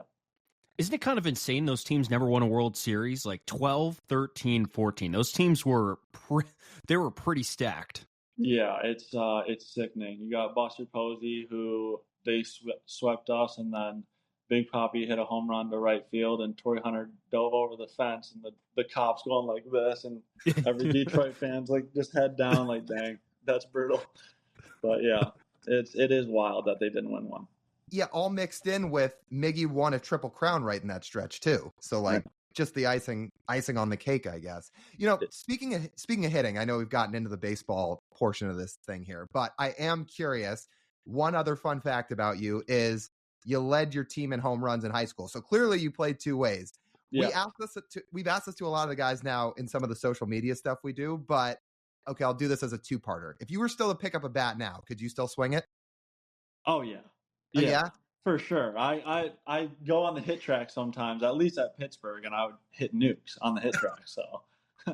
Isn't it kind of insane those teams never won a World Series? Like 12, 13, 14. Those teams were they were pretty stacked. Yeah, it's sickening. You got Buster Posey, who they swept us, and then Big Papi hit a home run to right field, and Torrey Hunter dove over the fence, and the cops going like this, and every Detroit fan's like just head down, like, dang, that's brutal. But yeah, it is wild that they didn't win one. Yeah, all mixed in with Miggy won a Triple Crown right in that stretch too. So like just the icing on the cake, I guess. You know, speaking of hitting, I know we've gotten into the baseball portion of this thing here, but I am curious. One other fun fact about you is you led your team in home runs in high school. So clearly you played two ways. Yeah. We've asked this to a lot of the guys now in some of the social media stuff we do, but okay, I'll do this as a two-parter. If you were still to pick up a bat now, could you still swing it? Oh yeah. Yeah, for sure. I go on the hit track sometimes, at least at Pittsburgh, and I would hit nukes on the hit track. So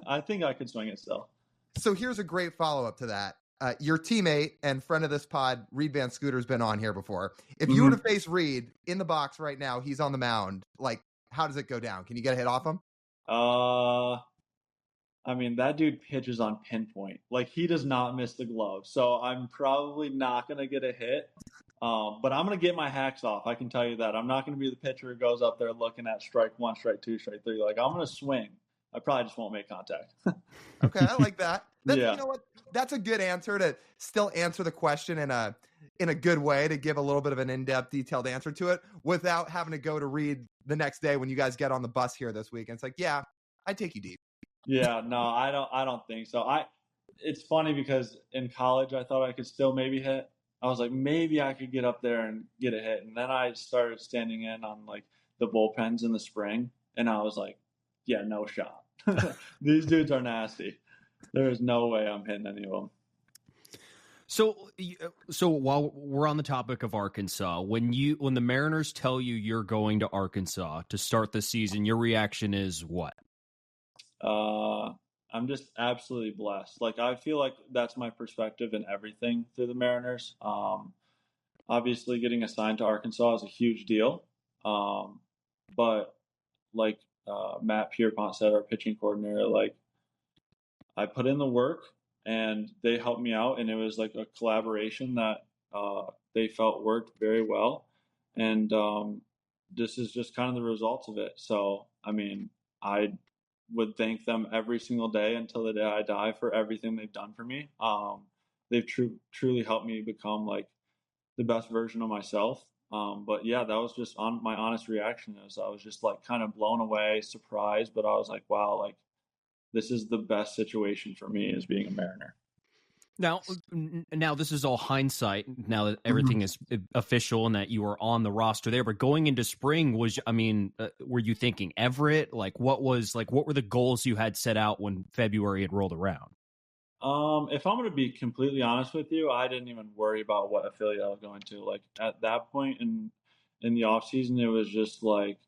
I think I could swing it still. So here's a great follow-up to that. Your teammate and friend of this pod, Reed Van Scooter's been on here before. If you were to face Reed in the box right now, he's on the mound. Like, how does it go down? Can you get a hit off him? I mean, that dude pitches on pinpoint. Like, he does not miss the glove. So I'm probably not going to get a hit. But I'm going to get my hacks off. I can tell you that. I'm not going to be the pitcher who goes up there looking at strike one, strike two, strike three. Like, I'm going to swing. I probably just won't make contact. Okay, I like that. Yeah. You know what? That's a good answer to still answer the question in a good way, to give a little bit of an in-depth, detailed answer to it without having to go to Reed the next day when you guys get on the bus here this week. And it's like, yeah, I'd take you deep. Yeah, no, I don't think so. It's funny because in college I thought I could still maybe hit. I was like, maybe I could get up there and get a hit. And then I started standing in on like the bullpens in the spring, and I was like, yeah, no shot. These dudes are nasty. There is no way I'm hitting any of them. So while we're on the topic of Arkansas, when the Mariners tell you you're going to Arkansas to start the season, your reaction is what? I'm just absolutely blessed. Like, I feel like that's my perspective in everything through the Mariners. Obviously, getting assigned to Arkansas is a huge deal. But like Matt Pierpont said, our pitching coordinator, like, I put in the work and they helped me out, and it was like a collaboration that they felt worked very well. And this is just kind of the results of it. So, I mean, I would thank them every single day until the day I die for everything they've done for me. They've truly helped me become like the best version of myself. But yeah, that was just on my honest reaction. Is I was just like kind of blown away, surprised, but I was like, wow, like this is the best situation for me as being a Mariner. Now this is all hindsight. Now that everything is official and that you are on the roster there, but going into spring, were you thinking Everett? Like, what were the goals you had set out when February had rolled around? If I'm going to be completely honest with you, I didn't even worry about what affiliate I was going to. Like at that point in the off season, it was just like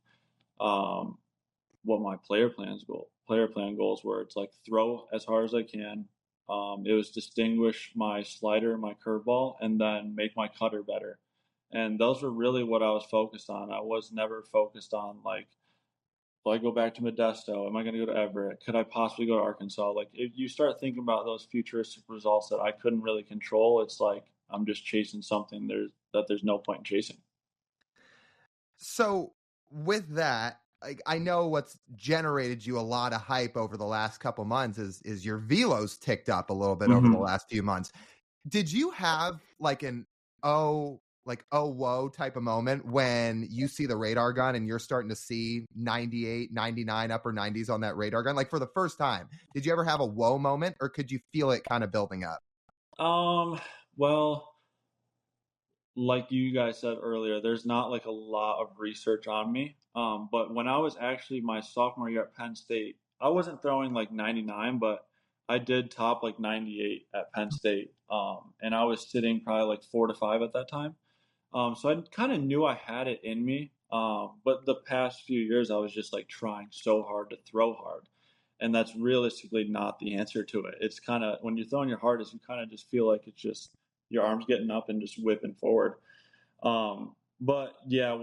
what my player plan goals were. It's like throw as hard as I can. It was distinguish my slider, my curveball, and then make my cutter better. And those were really what I was focused on. I was never focused on like, will I go back to Modesto? Am I going to go to Everett? Could I possibly go to Arkansas? Like, if you start thinking about those futuristic results that I couldn't really control, it's like I'm just chasing something there's no point in chasing. So with that, I know what's generated you a lot of hype over the last couple months is your velo's ticked up a little bit over the last few months. Did you have like oh whoa type of moment when you see the radar gun and you're starting to see 98, 99, upper 90s on that radar gun? Like for the first time, did you ever have a whoa moment, or could you feel it kind of building up? Well, like you guys said earlier, there's not like a lot of research on me. But when I was actually my sophomore year at Penn State, I wasn't throwing like 99, but I did top like 98 at Penn State. And I was sitting probably like 4 to 5 at that time. So I kind of knew I had it in me. But the past few years, I was just like trying so hard to throw hard. And that's realistically not the answer to it. It's kind of when you're throwing your hardest, you kind of just feel like it's just your arms getting up and just whipping forward. But yeah,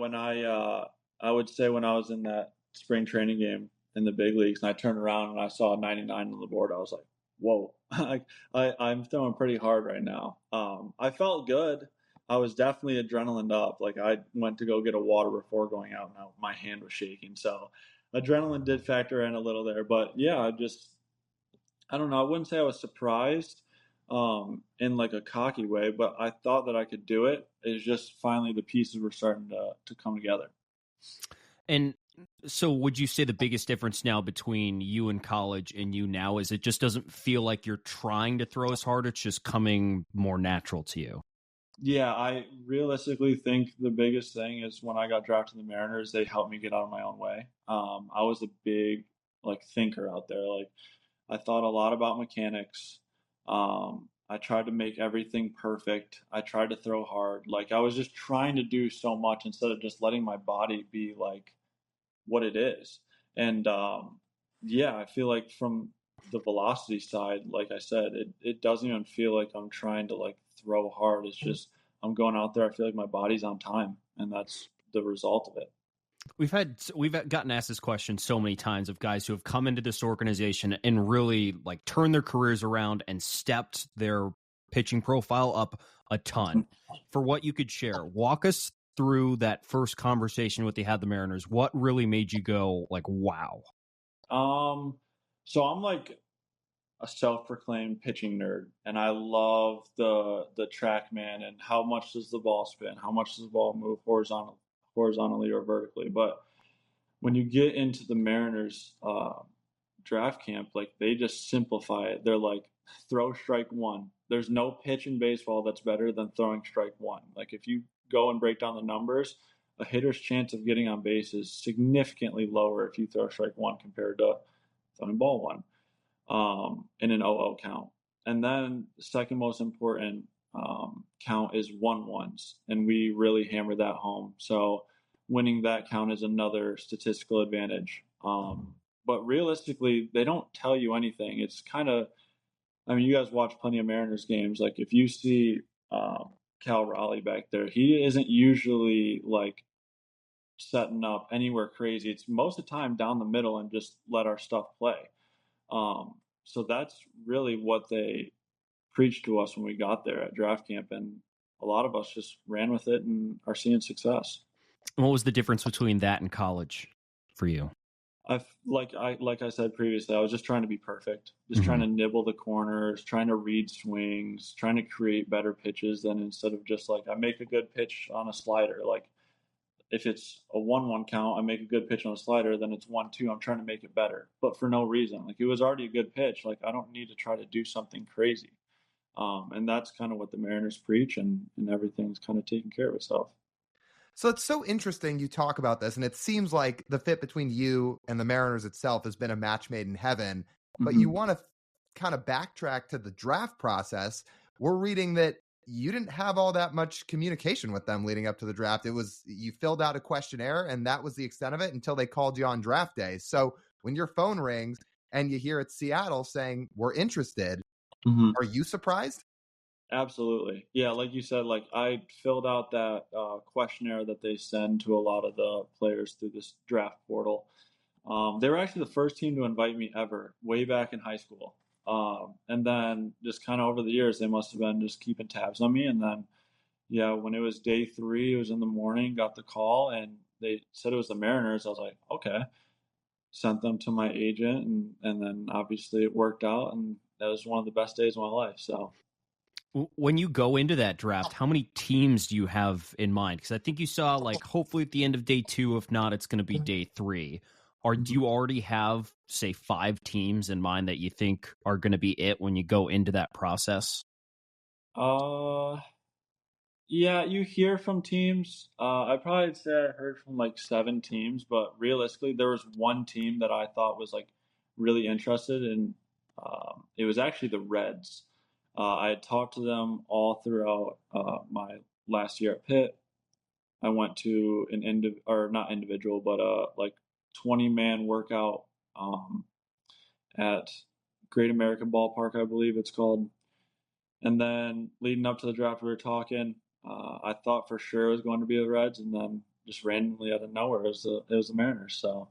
I would say when I was in that spring training game in the big leagues and I turned around and I saw 99 on the board, I was like, whoa, I'm throwing pretty hard right now. I felt good. I was definitely adrenaline up. Like I went to go get a water before going out and my hand was shaking. So adrenaline did factor in a little there, but yeah, I don't know. I wouldn't say I was surprised in like a cocky way, but I thought that I could do it. It's just finally the pieces were starting to come together. And so would you say the biggest difference now between you in college and you now is it just doesn't feel like you're trying to throw as hard, it's just coming more natural to you? Yeah, I realistically think the biggest thing is when I got drafted to the Mariners, they helped me get out of my own way. I was a big like thinker out there. Like I thought a lot about mechanics. I tried to make everything perfect. I tried to throw hard. Like I was just trying to do so much instead of just letting my body be like what it is. And yeah, I feel like from the velocity side, like I said, it doesn't even feel like I'm trying to like throw hard. It's just I'm going out there. I feel like my body's on time, and that's the result of it. We've gotten asked this question so many times of guys who have come into this organization and really like turned their careers around and stepped their pitching profile up a ton. For what you could share, walk us through that first conversation with the Mariners. What really made you go like, wow? So I'm like a self-proclaimed pitching nerd, and I love the TrackMan and how much does the ball spin, how much does the ball move horizontally or vertically. But when you get into the Mariners draft camp, like they just simplify it. They're like throw strike one. There's no pitch in baseball that's better than throwing strike one. Like if you go and break down the numbers, a hitter's chance of getting on base is significantly lower if you throw strike one compared to throwing ball one in an 0-0 count. And then the second most important count is 1-1s, and we really hammer that home. So winning that count is another statistical advantage. but realistically, they don't tell you anything. It's kind of, I mean, you guys watch plenty of Mariners games. Like if you see Cal Raleigh back there, he isn't usually like setting up anywhere crazy. It's most of the time down the middle and just let our stuff play. So that's really what they preached to us when we got there at draft camp, and a lot of us just ran with it and are seeing success. And what was the difference between that and college for you? Like I said previously, I was just trying to be perfect, just trying to nibble the corners, trying to read swings, trying to create better pitches. Than instead of just like I make a good pitch on a slider, like if it's a 1-1 count, I make a good pitch on a slider, then it's 1-2. I'm trying to make it better, but for no reason. Like it was already a good pitch. Like I don't need to try to do something crazy. And that's kind of what the Mariners preach, and everything's kind of taking care of itself. So it's so interesting you talk about this, and it seems like the fit between you and the Mariners itself has been a match made in heaven. But you want to kind of backtrack to the draft process. We're reading that you didn't have all that much communication with them leading up to the draft. It was you filled out a questionnaire, and that was the extent of it until they called you on draft day. So when your phone rings and you hear it's Seattle saying we're interested, are you surprised? Absolutely. Yeah, like you said, like I filled out that questionnaire that they send to a lot of the players through this draft portal. They were actually the first team to invite me ever, way back in high school. And then just kind of over the years, they must have been just keeping tabs on me. And then, yeah, when it was day 3, it was in the morning, got the call, and they said it was the Mariners. I was like, okay. Sent them to my agent, and then obviously it worked out, and that was one of the best days of my life. So. When you go into that draft, how many teams do you have in mind? Because I think you saw, like, hopefully at the end of day 2, if not, it's going to be day 3. Or do you already have, say, 5 teams in mind that you think are going to be it when you go into that process? Yeah, you hear from teams. I probably say I heard from like 7 teams, but realistically, there was one team that I thought was like really interested in. It was actually the Reds. I had talked to them all throughout my last year at Pitt. I went to an or not individual, but like 20-man workout at Great American Ballpark, I believe it's called. And then leading up to the draft, we were talking. I thought for sure it was going to be the Reds, and then just randomly out of nowhere, it was the Mariners. So,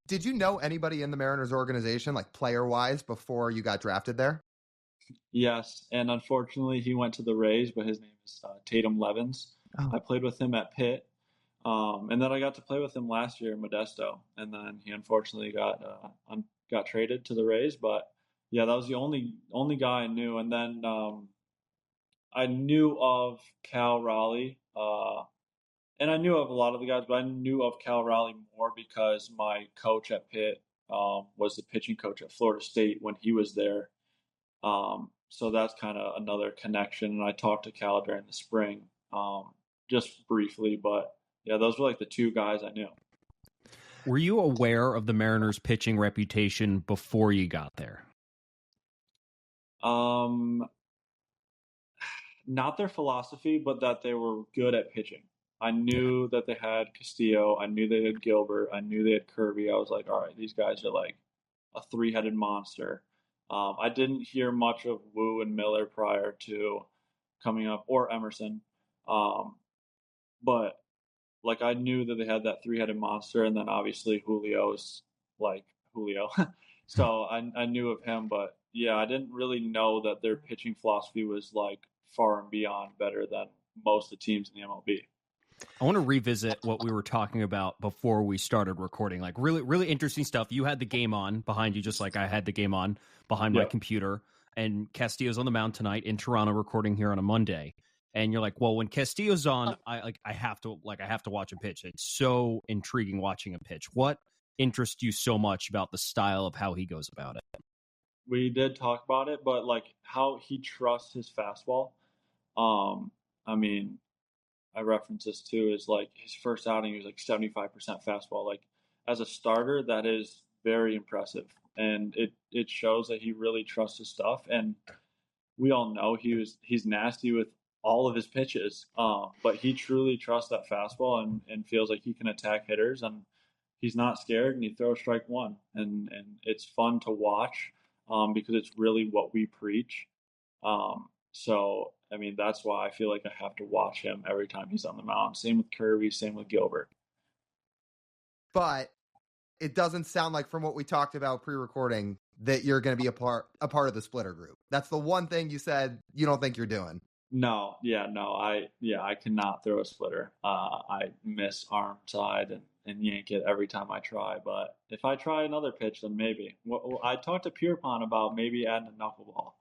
Did you know anybody in the Mariners organization, like player wise, before you got drafted there? yes, and unfortunately, he went to the Rays, but his name is Tatum Levens. Oh. I played with him at Pitt, and then I got to play with him last year in Modesto, and then he unfortunately got traded to the Rays. But yeah, that was the only guy I knew, and then I knew of Cal Raleigh, and I knew of a lot of the guys, but I knew of Cal Raleigh more because my coach at Pitt was the pitching coach at Florida State when he was there. So that's kind of another connection. And I talked to Cal during the spring, just briefly, but yeah, those were like the 2 guys I knew. Were you aware of the Mariners' pitching reputation before you got there? Not their philosophy, but that they were good at pitching. I knew that they had Castillo. I knew they had Gilbert. I knew they had Kirby. I was like, all right, these guys are like a 3-headed monster. I didn't hear much of Wu and Miller prior to coming up, or Emerson. But like I knew that they had that 3-headed monster, and then obviously Julio's like Julio. So I knew of him, but yeah, I didn't really know that their pitching philosophy was like far and beyond better than most of the teams in the MLB. I want to revisit what we were talking about before we started recording. Like really, really interesting stuff. You had the game on behind you, just like I had the game on behind my computer. And Castillo's on the mound tonight in Toronto, recording here on a Monday. And you're like, well, when Castillo's on, I have to watch a pitch. It's so intriguing watching a pitch. What interests you so much about the style of how he goes about it? We did talk about it, but like how he trusts his fastball. I mean, I reference this too, is like his first outing, he was like 75% fastball. Like as a starter, that is very impressive. And it shows that he really trusts his stuff. And we all know he's nasty with all of his pitches. But he truly trusts that fastball and feels like he can attack hitters. And he's not scared, and he throws strike one, and it's fun to watch because it's really what we preach. So I mean, that's why I feel like I have to watch him every time he's on the mound. Same with Kirby, same with Gilbert. But it doesn't sound like, from what we talked about pre-recording, that you're going to be a part of the splitter group. That's the one thing you said you don't think you're doing. No, I cannot throw a splitter. I miss arm side and yank it every time I try. But if I try another pitch, then maybe. Well, I talked to Pierpont about maybe adding a knuckleball.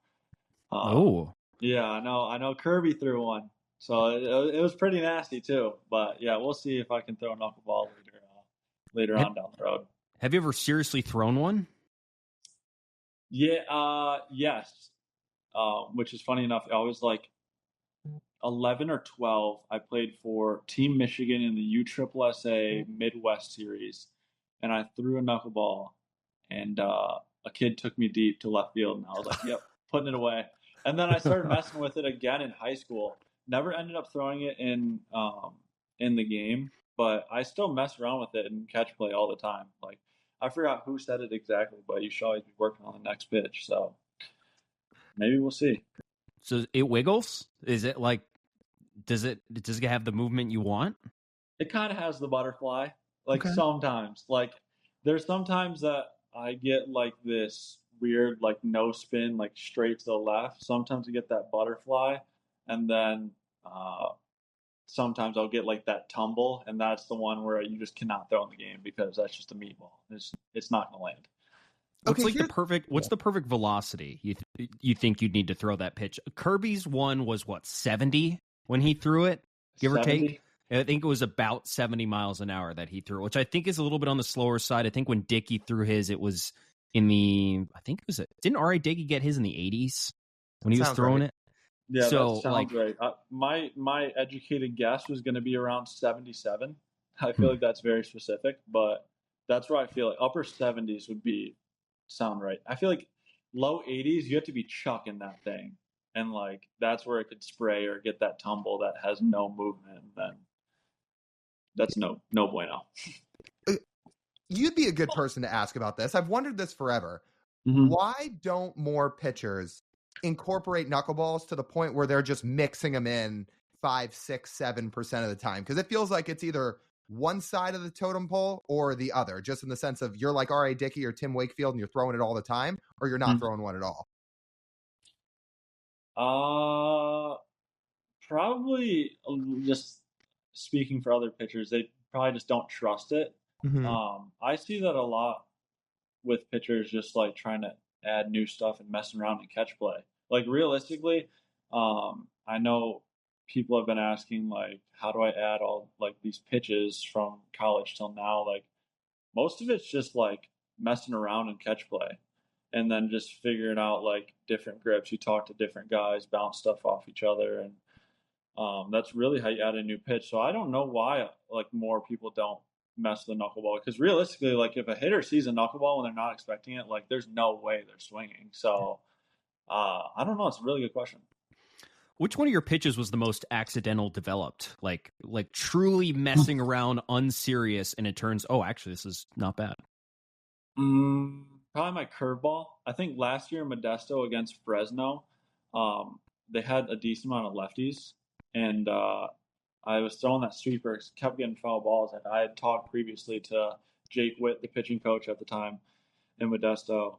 Yeah, I know. Kirby threw one, so it was pretty nasty too. But yeah, we'll see if I can throw a knuckleball later on down the road. Have you ever seriously thrown one? Yeah, yes. Which is funny enough. I was like 11 or 12. I played for Team Michigan in the USSSA Midwest Series, and I threw a knuckleball, and a kid took me deep to left field, and I was like, "Yep, putting it away." And then I started messing with it again in high school. Never ended up throwing it in the game, but I still mess around with it in catch play all the time. Like, I forgot who said it exactly, but you should always be working on the next pitch. So maybe we'll see. So it wiggles? Is it like, does it have the movement you want? It kind of has the butterfly. Like sometimes, like there's sometimes that I get like this weird, like no spin, like straight to the left. Sometimes I get that butterfly, and then sometimes I'll get like that tumble, and that's the one where you just cannot throw in the game because that's just a meatball. It's not gonna land. What's the perfect velocity you think you'd need to throw that pitch? Kirby's one was what, 70 when he threw it, give 70? or take? I think it was about 70 miles an hour that he threw, which I think is a little bit on the slower side. I think when Dickey threw his, it was didn't R.A. Dickey get his in the 80s when he was throwing it? Yeah, so, that sounds right. My educated guess was going to be around 77. I feel like that's very specific, but that's where I feel like upper 70s would sound right. I feel like low 80s, you have to be chucking that thing, and like that's where it could spray or get that tumble that has no movement. And then that's no bueno. You'd be a good person to ask about this. I've wondered this forever. Mm-hmm. Why don't more pitchers incorporate knuckleballs to the point where they're just mixing them in 5, 6, 7% of the time? Because it feels like it's either one side of the totem pole or the other, just in the sense of you're like R.A. Dickey or Tim Wakefield and you're throwing it all the time, or you're not throwing one at all. Probably just speaking for other pitchers, they probably just don't trust it. Mm-hmm. I see that a lot with pitchers just like trying to add new stuff and messing around in catch play. Like realistically, I know people have been asking like, how do I add all like these pitches from college till now? Like most of it's just like messing around in catch play and then just figuring out like different grips. You talk to different guys, bounce stuff off each other, and that's really how you add a new pitch. So I don't know why like more people don't mess the knuckleball, because realistically, like if a hitter sees a knuckleball when they're not expecting it, like there's no way they're swinging. So I don't know. It's a really good question. Which one of your pitches was the most accidental developed? Like truly messing around, unserious, and it turns, oh, actually, this is not bad. Probably my curveball. I think last year in Modesto against Fresno, they had a decent amount of lefties, and I was throwing that sweeper, kept getting foul balls, and I had talked previously to Jake Witt, the pitching coach at the time in Modesto,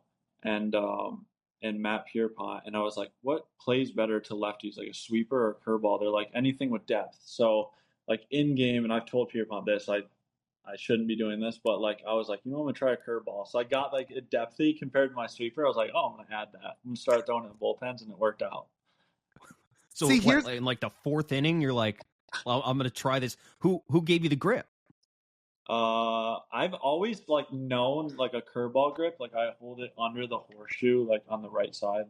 and Matt Pierpont, and I was like, what plays better to lefties, like a sweeper or a curveball? They're like, anything with depth. So like in game, and I've told Pierpont this, I shouldn't be doing this, but like I was like, I'm gonna try a curveball. So I got like a depthy compared to my sweeper. I was like, I'm gonna add that. I'm gonna start throwing it in bullpens, and it worked out. So in like the fourth inning, you're like, well, I'm gonna try this. Who gave you the grip? I've always like known like a curveball grip. Like I hold it under the horseshoe, like on the right side,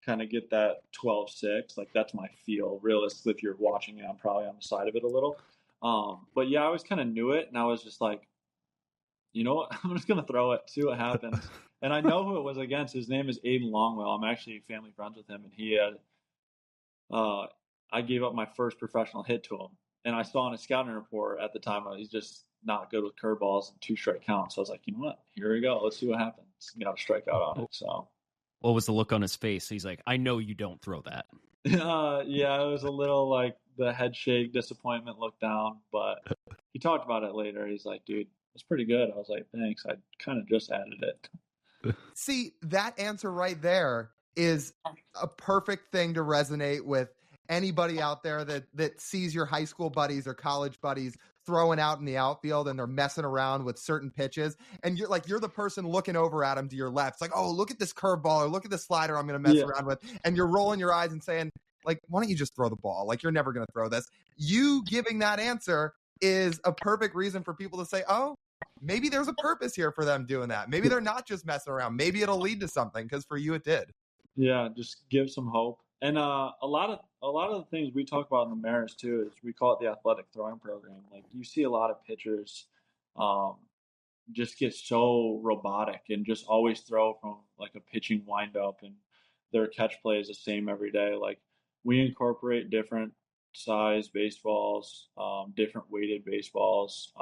kind of get that 12-6. Like that's my feel. Realistically, if you're watching it, I'm probably on the side of it a little. But yeah, I always kind of knew it, and I was just like, you know what? I'm just gonna throw it, see what happens. And I know who it was against. His name is Aiden Longwell. I'm actually family friends with him, and he had. I gave up my first professional hit to him, and I saw on his scouting report at the time he's just not good with curveballs and 2-strike counts. So I was like, you know what? Here we go. Let's see what happens. Strike out on it. So what was the look on his face? He's like, I know you don't throw that. yeah, it was a little like the head shake, disappointment, look down. But he talked about it later. He's like, dude, it's pretty good. I was like, thanks. I kind of just added it. See, that answer right there is a perfect thing to resonate with anybody out there that sees your high school buddies or college buddies throwing out in the outfield and they're messing around with certain pitches. And you're the person looking over at them to your left. It's like, oh, look at this curveball or look at this slider I'm going to mess around with. And you're rolling your eyes and saying, like, why don't you just throw the ball? Like, you're never going to throw this. You giving that answer is a perfect reason for people to say, oh, maybe there's a purpose here for them doing that. Maybe they're not just messing around. Maybe it'll lead to something, because for you it did. Yeah, just give some hope. And a lot of the things we talk about in the Mariners too is we call it the athletic throwing program. Like, you see a lot of pitchers just get so robotic and just always throw from like a pitching windup, and their catch play is the same every day. Like, we incorporate different size baseballs, different weighted baseballs.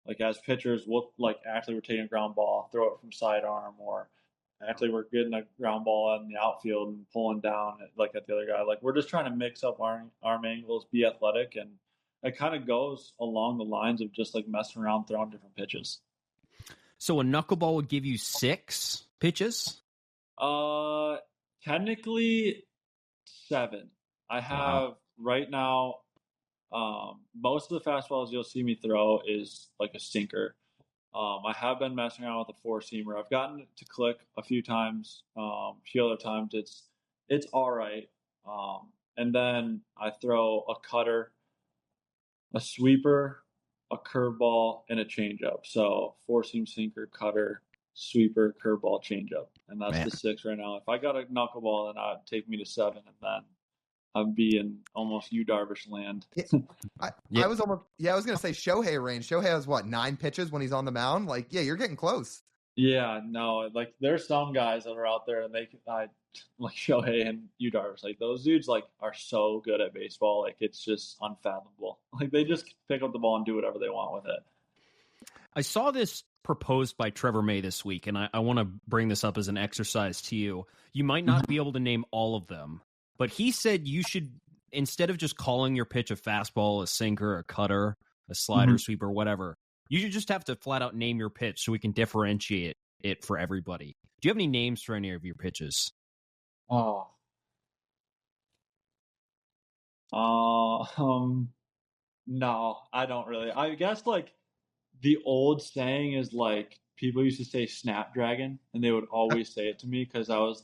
Like, as pitchers, we'll actually we're taking a ground ball, throw it from sidearm, or actually we're getting a ground ball in the outfield and pulling down at the other guy. Like, we're just trying to mix up arm angles, be athletic, and it kind of goes along the lines of just like messing around, throwing different pitches. So a knuckleball would give you 6 pitches? Technically 7. I have right now. Most of the fastballs you'll see me throw is like a sinker. I have been messing around with a 4-seamer. I've gotten it to click a few times. A few other times it's all right. And then I throw a cutter, a sweeper, a curveball, and a changeup. So 4-seam, sinker, cutter, sweeper, curveball, changeup, and that's the 6 right now. If I got a knuckleball, then I'd take me to 7, and then I'd be in almost Darvish land. I was going to say Shohei range. Shohei has 9 pitches when he's on the mound? Like, yeah, you're getting close. Yeah, no, like, there's some guys that are out there and like Shohei and Darvish. Like, those dudes are so good at baseball. Like, it's just unfathomable. Like, they just pick up the ball and do whatever they want with it. I saw this proposed by Trevor May this week, and I want to bring this up as an exercise to you. You might not be able to name all of them, but he said you should, instead of just calling your pitch a fastball, a sinker, a cutter, a slider, sweeper, whatever, you should just have to flat out name your pitch so we can differentiate it for everybody. Do you have any names for any of your pitches? Oh. No, I don't really. I guess the old saying is people used to say Snapdragon, and they would always say it to me because I was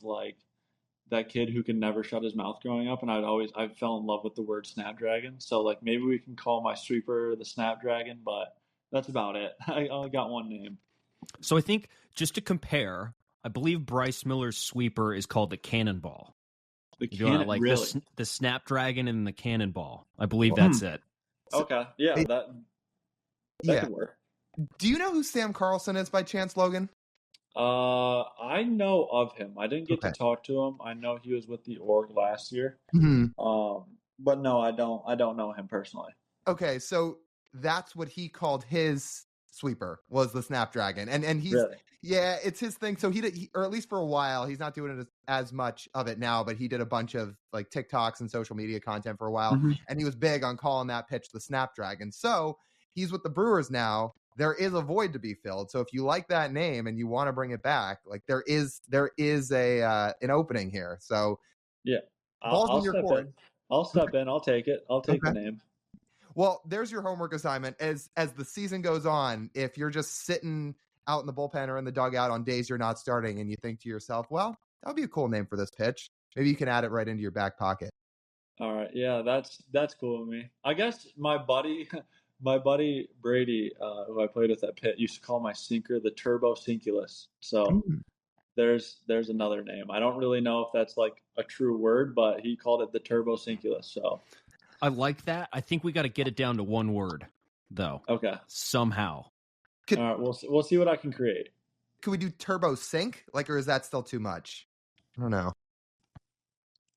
that kid who could never shut his mouth growing up, and I fell in love with the word Snapdragon. So maybe we can call my sweeper the Snapdragon, but that's about it. I only got one name. So I think, just to compare, I believe Bryce Miller's sweeper is called the Cannonball. Really? The Snapdragon and the Cannonball. I believe that's it. Okay, yeah, that could work. Do you know who Sam Carlson is by chance, Logan? I know of him. I didn't get to talk to him. I know he was with the org last year. But no, I don't know him personally. Okay, so that's what he called his sweeper, was the Snapdragon, and he's really? Yeah, it's his thing. So he or at least for a while, he's not doing it as much of it now, but he did a bunch of TikToks and social media content for a while, and he was big on calling that pitch the Snapdragon. So he's with the Brewers now. There is a void to be filled. So if you like that name and you want to bring it back, there is an opening here. So yeah, I'll step in. I'll take it. I'll take the name. Well, there's your homework assignment. As the season goes on, if you're just sitting out in the bullpen or in the dugout on days you're not starting, and you think to yourself, well, that would be a cool name for this pitch, maybe you can add it right into your back pocket. All right. Yeah, that's cool with me. I guess my buddy Brady, who I played with at Pitt, used to call my sinker the Turbo Sinkulus. So there's another name. I don't really know if that's a true word, but he called it the Turbo Sinkulus. So I like that. I think we got to get it down to one word, though. Okay. Somehow. All right. We'll see what I can create. Could we do Turbo Sync? Or is that still too much? I don't know.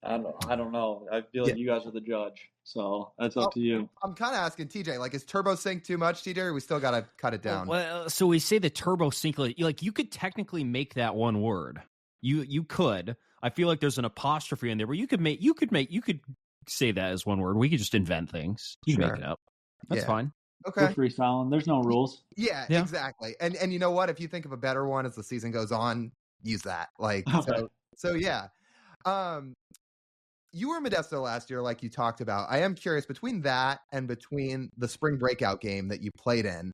I don't know. I feel like you guys are the judge, so that's up to you. I'm kind of asking TJ, like, is turbo sync too much, TJ, or we still got to cut it down? Well, so we say the turbo sync, like you could technically make that one word. You could. I feel like there's an apostrophe in there where you could say that as one word. We could just invent things. You can make it up. That's fine. Okay. We're freestyling. There's no rules. Yeah, exactly. And you know what? If you think of a better one as the season goes on, use that. Like, okay. so yeah. You were Modesto last year, like you talked about. I am curious, between that and between the spring breakout game that you played in,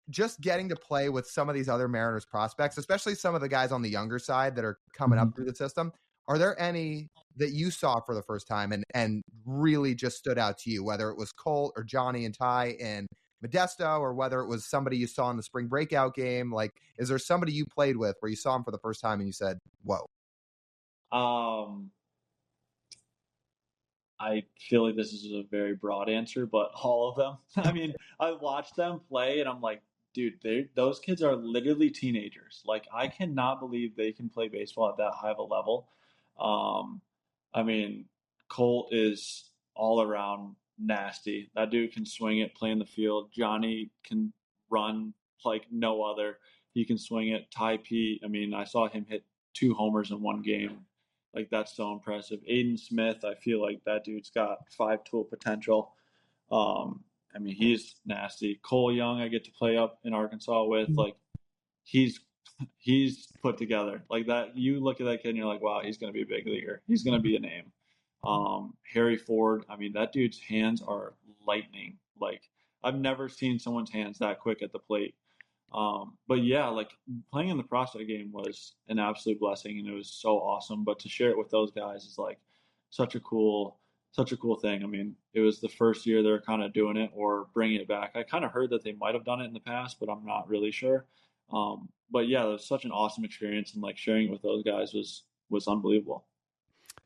just getting to play with some of these other Mariners prospects, especially some of the guys on the younger side that are coming up through the system, are there any that you saw for the first time and really just stood out to you, whether it was Colt or Johnny and Ty in Modesto, or whether it was somebody you saw in the spring breakout game? Like, is there somebody you played with where you saw him for the first time and you said, whoa? I feel like this is a very broad answer, but all of them. I mean, I watched them play and I'm like, dude, those kids are literally teenagers. Like, I cannot believe they can play baseball at that high of a level. I mean, Colt is all around nasty. That dude can swing it, play in the field. Johnny can run like no other. He can swing it. Ty P, I mean, I saw him hit 2 homers in one game. Like, that's so impressive. Aiden Smith, I feel like that dude's got 5-tool potential. I mean, he's nasty. Cole Young, I get to play up in Arkansas with. Like, he's put together. Like, that, you look at that kid and you're like, wow, he's going to be a big leaguer. He's going to be a name. Harry Ford, I mean, that dude's hands are lightning. Like, I've never seen someone's hands that quick at the plate. But yeah, like, playing in the prospect game was an absolute blessing and it was so awesome. But to share it with those guys is like such a cool thing. I mean, it was the first year they're kind of doing it or bringing it back. I kind of heard that they might have done it in the past, but I'm not really sure. But yeah, it was such an awesome experience, and like sharing it with those guys was unbelievable.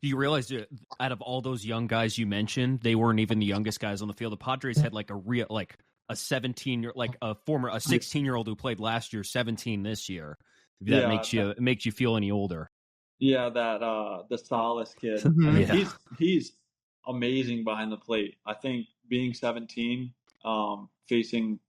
Do you realize that out of all those young guys you mentioned, they weren't even the youngest guys on the field? The Padres had like a 17-year, like a 16-year-old who played last year, 17 this year. If that makes you feel any older. Yeah, that the Salas kid. I mean, he's amazing behind the plate. I think being 17, facing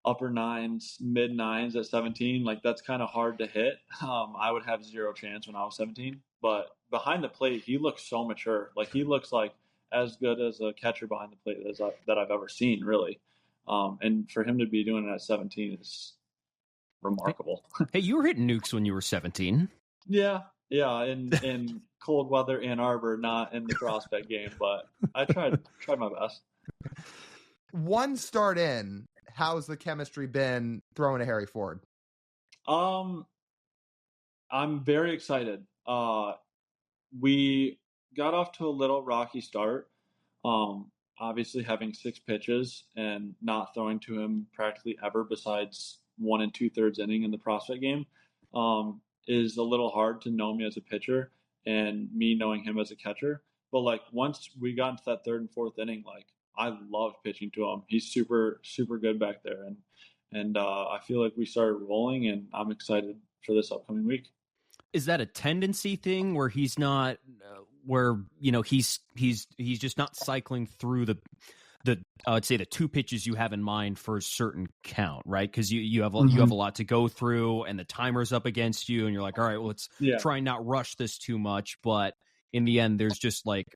upper 9s, mid 9s at 17, like, that's kind of hard to hit. I would have zero chance when I was 17, but behind the plate, he looks so mature. Like, he looks like as good as a catcher behind the plate that I've ever seen, really. And for him to be doing it at 17 is remarkable. Hey, you were hitting nukes when you were 17. Yeah, in cold weather Ann Arbor, not in the prospect game, but I tried my best. One start in, how's the chemistry been throwing to Harry Ford? I'm very excited. We got off to a little rocky start. Obviously having 6 pitches and not throwing to him practically ever besides 1 2/3 inning in the prospect game, is a little hard to know me as a pitcher and me knowing him as a catcher. But like, once we got into that 3rd and 4th inning, like, I loved pitching to him. He's super, super good back there. And I feel like we started rolling, and I'm excited for this upcoming week. Is that a tendency thing where he's not, where, you know, he's just not cycling through the I would say the 2 pitches you have in mind for a certain count, right? Because you have a lot to go through, and the timer's up against you, and you're like, all right, well, let's try and not rush this too much. But in the end, there's just like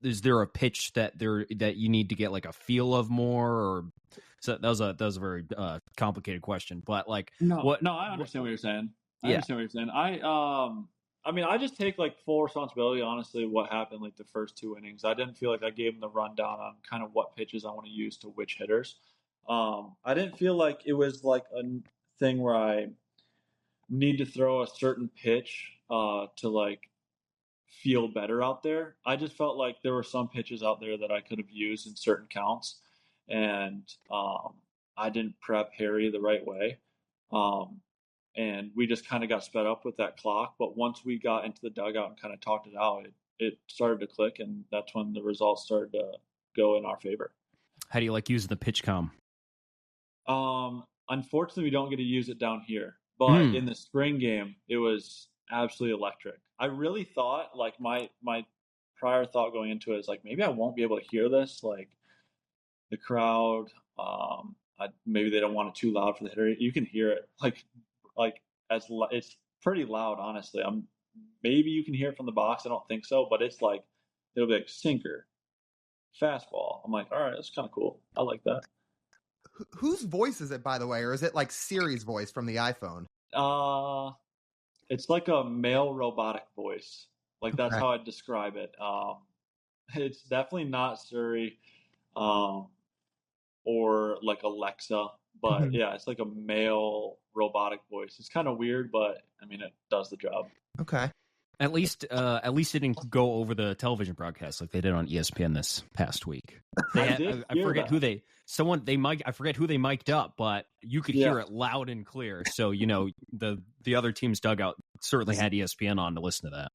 is there a pitch that you need to get like a feel of more? Or so that was a very complicated question, but like, I understand what you're saying. I understand what you're saying. I mean, I just take like full responsibility, honestly, what happened like the first 2 innings. I didn't feel like I gave him the rundown on kind of what pitches I want to use to which hitters. I didn't feel like it was like a thing where I need to throw a certain pitch to like feel better out there. I just felt like there were some pitches out there that I could have used in certain counts, and I didn't prep Harry the right way. And we just kind of got sped up with that clock. But once we got into the dugout and kind of talked it out, it started to click, and that's when the results started to go in our favor. How do you like using the pitch com? Unfortunately, we don't get to use it down here. But in the spring game, it was absolutely electric. I really thought, like, my prior thought going into it is like, maybe I won't be able to hear this, like the crowd. Maybe they don't want it too loud for the hitter. You can hear it, like it's pretty loud, honestly. Maybe you can hear it from the box. I don't think so, but it's like it'll be like sinker, fastball. I'm like, all right, that's kind of cool. I like that. Whose voice is it, by the way, or is it like Siri's voice from the iPhone? It's like a male robotic voice. Like that's Okay. how I'd describe it. It's definitely not Siri, or like Alexa, but yeah, it's like a male robotic voice. It's kind of weird, but I mean, it does the job. Okay. At least it didn't go over the television broadcast like they did on ESPN this past week. I forget who they I forget who they mic'd up, but you could hear it loud and clear. So the other team's dugout certainly had ESPN on to listen to that.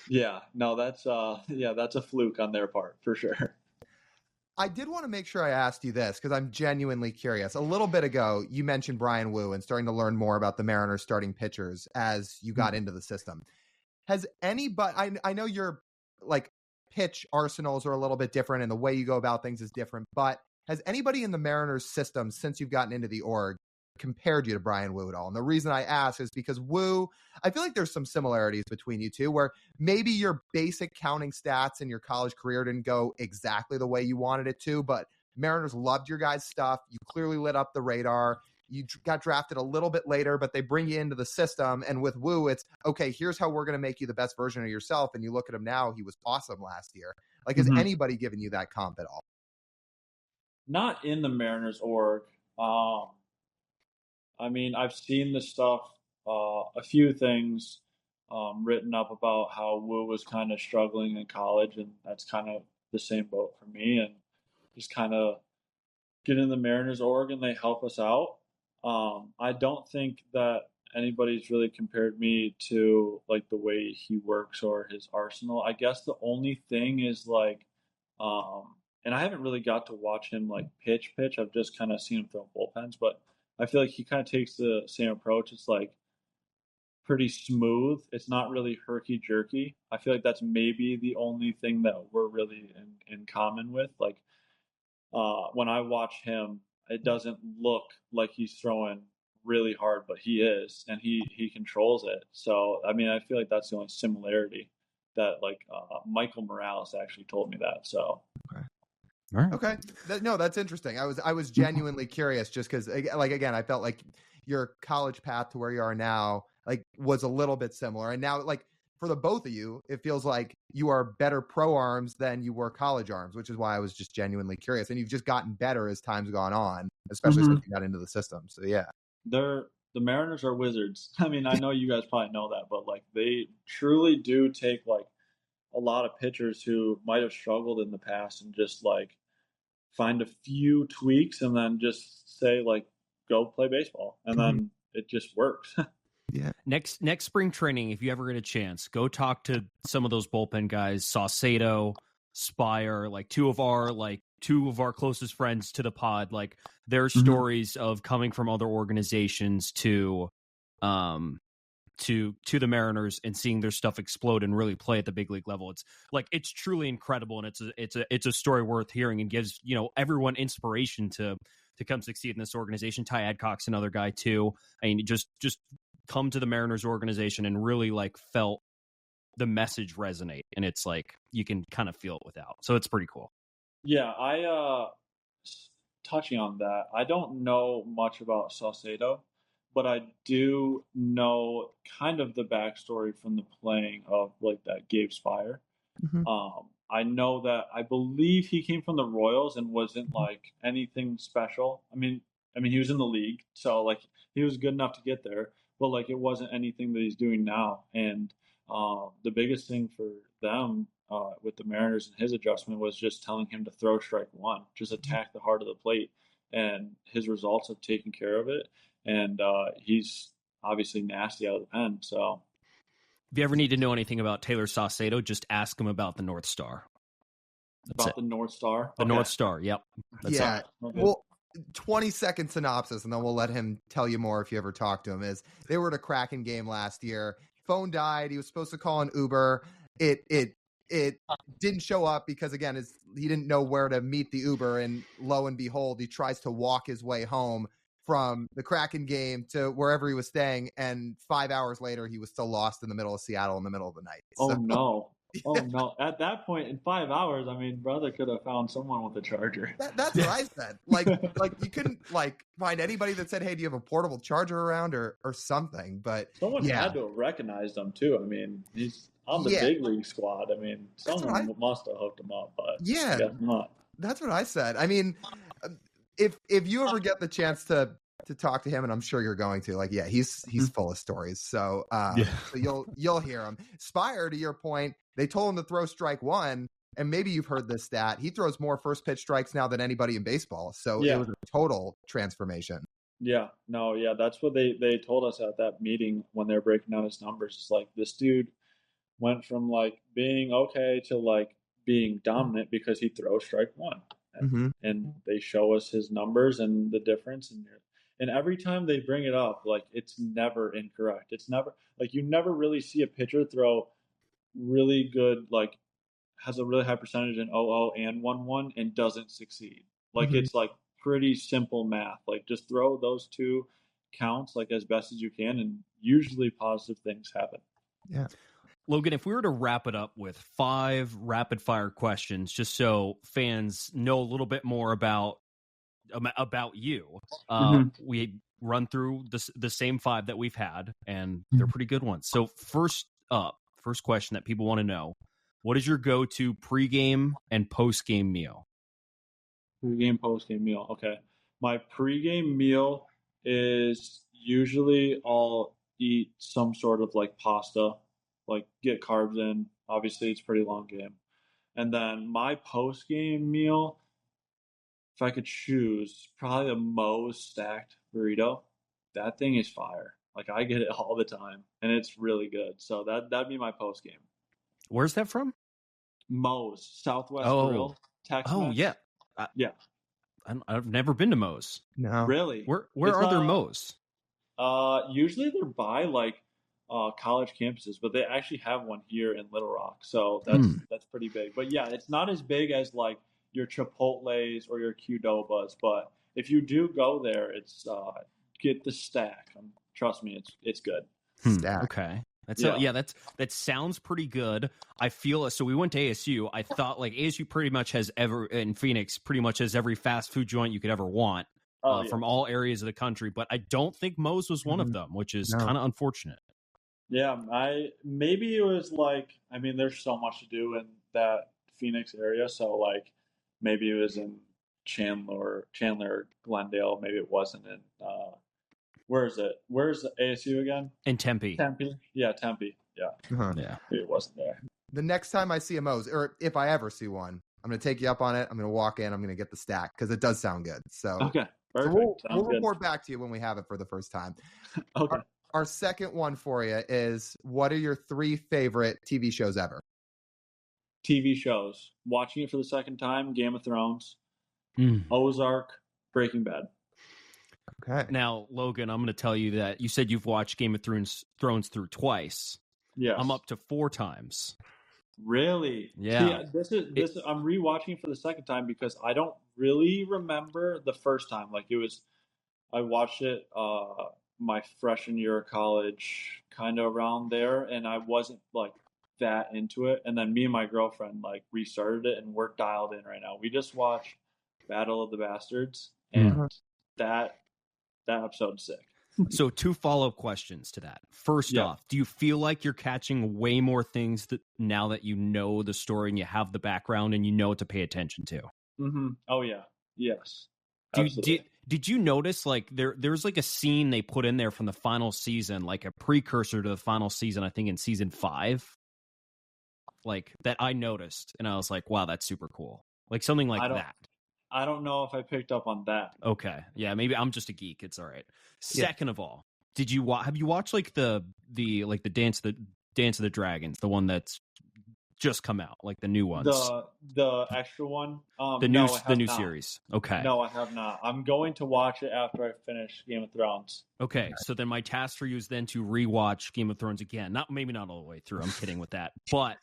Yeah, no, that's a fluke on their part for sure. I did want to make sure I asked you this because I'm genuinely curious. A little bit ago, you mentioned Brian Wu and starting to learn more about the Mariners starting pitchers as you got into the system. Has anybody, I know your like pitch arsenals are a little bit different and the way you go about things is different, but has anybody in the Mariners system since you've gotten into the org compared you to Brian Wu at all? And the reason I ask is because Wu, I feel like there's some similarities between you two where maybe your basic counting stats in your college career didn't go exactly the way you wanted it to, but Mariners loved your guys' stuff. You clearly lit up the radar. You got drafted a little bit later, but they bring you into the system. And with Wu, it's, okay, here's how we're going to make you the best version of yourself. And you look at him now, he was awesome last year. Like, has anybody given you that comp at all? Not in the Mariners org. I mean, I've seen the stuff, a few things written up about how Wu was kind of struggling in college, and that's kind of the same boat for me. And just kind of get in the Mariners org, and they help us out. I don't think that anybody's really compared me to like the way he works or his arsenal. I guess the only thing is like, and I haven't really got to watch him like pitch. I've just kind of seen him throw bullpens, but I feel like he kind of takes the same approach. It's like pretty smooth. It's not really herky jerky. I feel like that's maybe the only thing that we're really in common with. Like when I watch him, it doesn't look like he's throwing really hard, but he is, and he controls it. So I mean, I feel like that's the only similarity that like Michael Morales actually told me that. So. Okay. All right. Okay. No, that's interesting. I was genuinely curious just because, like, again, I felt like your college path to where you are now, like, was a little bit similar. And now, like, for the both of you, it feels like you are better pro arms than you were college arms, which is why I was just genuinely curious. And you've just gotten better as time's gone on, especially since you got into the system. So, yeah. The Mariners are wizards. I mean, I know you guys probably know that, but, like, they truly do take, like, a lot of pitchers who might have struggled in the past and just, like, find a few tweaks and then just say, like, go play baseball. And then it just works. Yeah. Next spring training, if you ever get a chance, go talk to some of those bullpen guys, Saucedo, Spire, like two of our closest friends to the pod. Like, their stories of coming from other organizations to the Mariners and seeing their stuff explode and really play at the big league level. It's truly incredible, and it's a story worth hearing and gives, everyone inspiration to come succeed in this organization. Ty Adcock's another guy too. I mean, just come to the Mariners organization and really like felt the message resonate, and it's like you can kind of feel it without. So it's pretty cool. Yeah, touching on that, I don't know much about Saucedo, but I do know kind of the backstory from the playing of like that Gabe Spire. I know that I believe he came from the Royals and wasn't like anything special. I mean he was in the league, so like he was good enough to get there, but like it wasn't anything that he's doing now. And the biggest thing for them with the Mariners and his adjustment was just telling him to throw strike one, just attack the heart of the plate, and his results have taken care of it. And he's obviously nasty out of the pen. So, if you ever need to know anything about Taylor Saucedo, just ask him about the North Star. The North Star? The North Star, yep. Yeah. Well, 20-second synopsis, and then we'll let him tell you more if you ever talk to him, is they were at a Kraken game last year. phone died. He was supposed to call an Uber. It didn't show up because, again, he didn't know where to meet the Uber. And lo and behold, he tries to walk his way home from the Kraken game to wherever he was staying. And 5 hours later, he was still lost in the middle of Seattle in the middle of the night. Oh, no. Oh, no. At that point, in 5 hours, I mean, brother could have found someone with a charger. That's what I said. Like you couldn't find anybody that said, hey, do you have a portable charger around or something? But someone had to have recognized him too. I mean, he's on the big league squad. I mean, someone must have hooked him up, but I guess not. That's what I said. I mean, if you ever get the chance to talk to him, and I'm sure you're going to, he's full of stories. So, so you'll hear him. Spire, to your point, they told him to throw strike one, and maybe you've heard this stat. He throws more first pitch strikes now than anybody in baseball. So it was a total transformation. Yeah, no, yeah, that's what they told us at that meeting when they were breaking down his numbers. It's like this dude went from being okay to being dominant because he throws strike one. And they show us his numbers and the difference, and every time they bring it up, it's never incorrect. It's never you never really see a pitcher throw really good, has a really high percentage in 0-0 and 1-1 and doesn't succeed. It's pretty simple math. Just throw those two counts as best as you can, and usually positive things happen. Yeah. Logan, if we were to wrap it up with 5 rapid fire questions, just so fans know a little bit more about you, we run through the same 5 that we've had, and they're pretty good ones. So first question that people want to know: what is your go-to pregame and postgame meal? Pregame, postgame meal. Okay, my pregame meal is usually I'll eat some sort of pasta. Get carbs in. Obviously, it's a pretty long game. And then my post-game meal, if I could choose, probably a Moe's stacked burrito. That thing is fire. I get it all the time, and it's really good. So that'd be my post-game. Where's that from? Moe's, Southwest Grill, Tex-Mex. Oh, yeah. Yeah. I've never been to Moe's. No. Really? Where are there Moe's? Usually they're by college campuses, but they actually have one here in Little Rock, so that's pretty big. But yeah, it's not as big as your Chipotle's or your Qdobas, but if you do go there, it's get the stack. Trust me, it's good. Stack. Okay. That sounds pretty good. I feel so. We went to ASU. I thought ASU pretty much has in Phoenix pretty much has every fast food joint you could ever want from all areas of the country, but I don't think Moe's was one of them, which is kind of unfortunate. Yeah, maybe it was there's so much to do in that Phoenix area, so maybe it was in Chandler, Glendale. Maybe it wasn't in. Where is it? Where's the ASU again? In Tempe. Yeah, Tempe. Yeah. Yeah. Maybe it wasn't there. The next time I see a Moe's, or if I ever see one, I'm going to take you up on it. I'm going to walk in. I'm going to get the stack because it does sound good. So okay, perfect. So we'll report back to you when we have it for the first time. Okay. Our second one for you is: what are your 3 favorite TV shows ever? TV shows. Watching it for the second time: Game of Thrones, Ozark, Breaking Bad. Okay. Now, Logan, I'm going to tell you that you said you've watched Game of Thrones through twice. Yes. I'm up to 4 times. Really? Yeah. This is I'm rewatching for the second time because I don't really remember the first time. I watched it my freshman year of college, kind of around there, and I wasn't that into it. And then me and my girlfriend restarted it, and we're dialed in right now. We just watched Battle of the Bastards, and that episode's sick. So 2 follow-up questions to that. First off, do you feel like you're catching way more things now that you know the story and you have the background and you know what to pay attention to? Oh yeah. Yes. Did you notice there's a scene they put in there from the final season, a precursor to the final season, I think in season 5, that I noticed, and I was like, wow, that's super cool. Something that. I don't know if I picked up on that. Okay. Yeah, maybe I'm just a geek. It's all right. Second of all, have you watched the Dance of the Dragons, the one that's just come out, like the new ones? The extra one. The new not. series. Okay. No, I have not. I'm going to watch it after I finish Game of Thrones. Okay, so then my task for you is then to rewatch Game of Thrones again. Maybe not all the way through. I'm kidding with that, but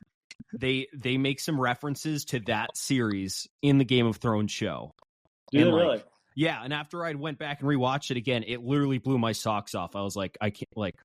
they make some references to that series in the Game of Thrones show. Do they really? Yeah, and after I went back and rewatched it again, it literally blew my socks off. I was like, I can't, like,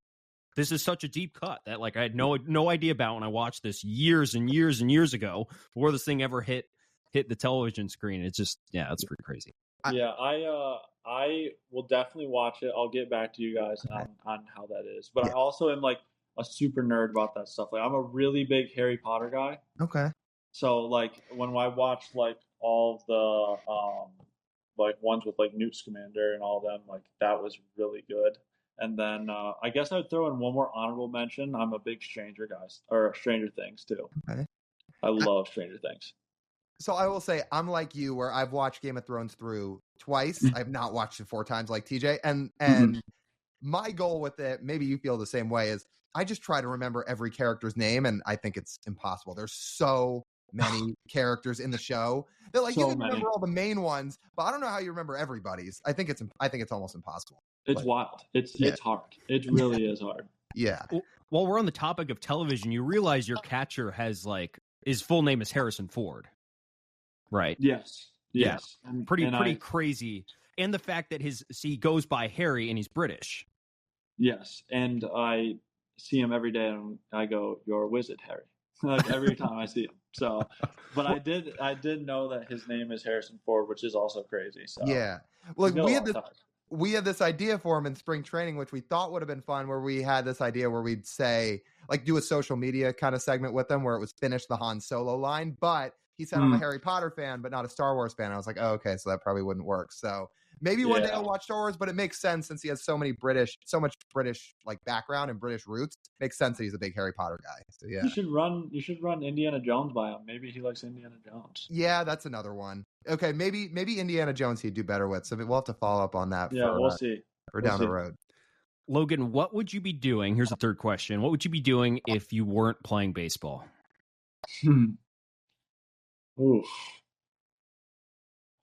this is such a deep cut that, like, I had no idea about when I watched this years and years and years ago before this thing ever hit the television screen. It's just, yeah, it's pretty crazy. Yeah, I will definitely watch it. I'll get back to you guys on how that is. But I also am like a super nerd about that stuff. Like, I'm a really big Harry Potter guy. Okay. So like when I watched like all of the like ones with like Newt Scamander and all of them, like that was really good. And then I guess I'd throw in one more honorable mention. I'm a big Stranger Things too. Okay. I love Stranger Things. So I will say I'm like you, where I've watched Game of Thrones through twice. I've not watched it 4 times like TJ. And my goal with it, maybe you feel the same way, is I just try to remember every character's name, and I think it's impossible. There's so many characters in the show that, like, you can remember all the main ones, but I don't know how you remember everybody's. I think it's almost impossible. It's wild. It's hard. It really is hard. Yeah. While we're on the topic of television, you realize your catcher has, like, his full name is Harrison Ford, right? Yes. Yeah. Pretty crazy. And the fact that he goes by Harry and he's British. Yes, and I see him every day, and I go, "You're a wizard, Harry." Like every time I see him. So, but I did know that his name is Harrison Ford, which is also crazy. So yeah, well, we had this idea for him in spring training, which we thought would have been fun, where we had this idea where we'd say, like, do a social media kind of segment with him where it was finish the Han Solo line, but he said, I'm a Harry Potter fan, but not a Star Wars fan. I was like, oh, okay, so that probably wouldn't work. So maybe one day I'll watch Star Wars, but it makes sense since he has so much British like background and British roots. Makes sense that he's a big Harry Potter guy. So yeah, you should run Indiana Jones by him. Maybe he likes Indiana Jones. Yeah, that's another one. Okay, maybe Indiana Jones he'd do better with. So we'll have to follow up on that. Yeah, we'll see. For down the road. Logan, what would you be doing? Here's a third question. What would you be doing if you weren't playing baseball? Oof.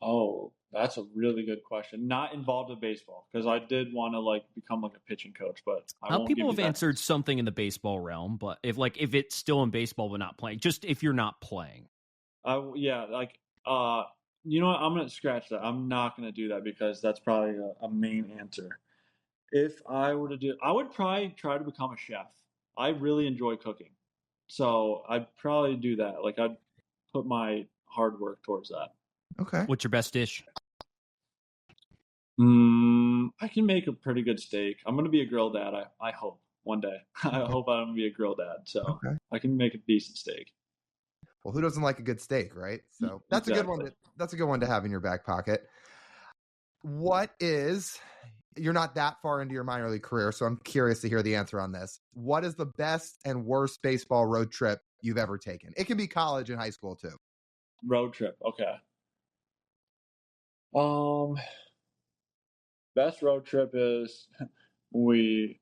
Oh, that's a really good question. Not involved in baseball, because I did want to like become like a pitching coach, but people have answered something in the baseball realm, but if it's still in baseball but not playing, just if you're not playing. You know what? I'm gonna scratch that. I'm not gonna do that because that's probably a main answer. If I were to do, I would probably try to become a chef. I really enjoy cooking, so I'd probably do that. Like I'd put my hard work towards that. Okay. What's your best dish? I can make a pretty good steak. I'm going to be a grill dad. I hope one day. I hope I'm going to be a grill dad. So I can make a decent steak. Well, who doesn't like a good steak, right? So that's a good one. That's a good one to have in your back pocket. You're not that far into your minor league career, so I'm curious to hear the answer on this. What is the best and worst baseball road trip you've ever taken? It can be college and high school too. Road trip. Okay. Best road trip is we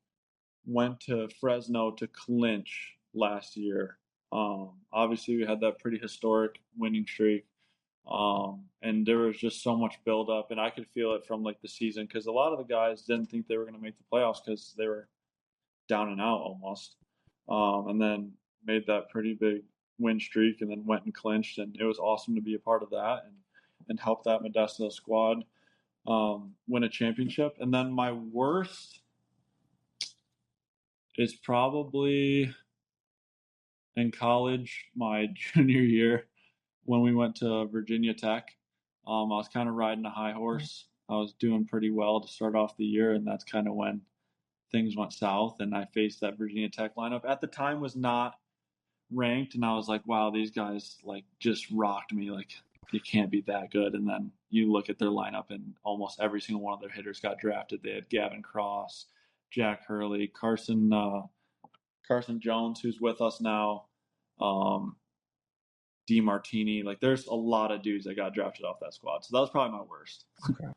went to Fresno to clinch last year. Obviously we had that pretty historic winning streak. And there was just so much buildup, and I could feel it from like the season because a lot of the guys didn't think they were going to make the playoffs because they were down and out almost. And then made that pretty big win streak and then went and clinched, and it was awesome to be a part of that and help that Modesto squad win a championship. And then my worst is probably in college, my junior year when we went to Virginia Tech. I was kind of riding a high horse. I was doing pretty well to start off the year, and that's kind of when things went south, and I faced that Virginia Tech lineup. At the time was not ranked, and I was like, wow, these guys like just rocked me. Like, it can't be that good. And then you look at their lineup, and almost every single one of their hitters got drafted. They had Gavin Cross, Jack Hurley, Carson Jones, who's with us now, DeMartini. Like, there's a lot of dudes that got drafted off that squad. So that was probably my worst. Okay.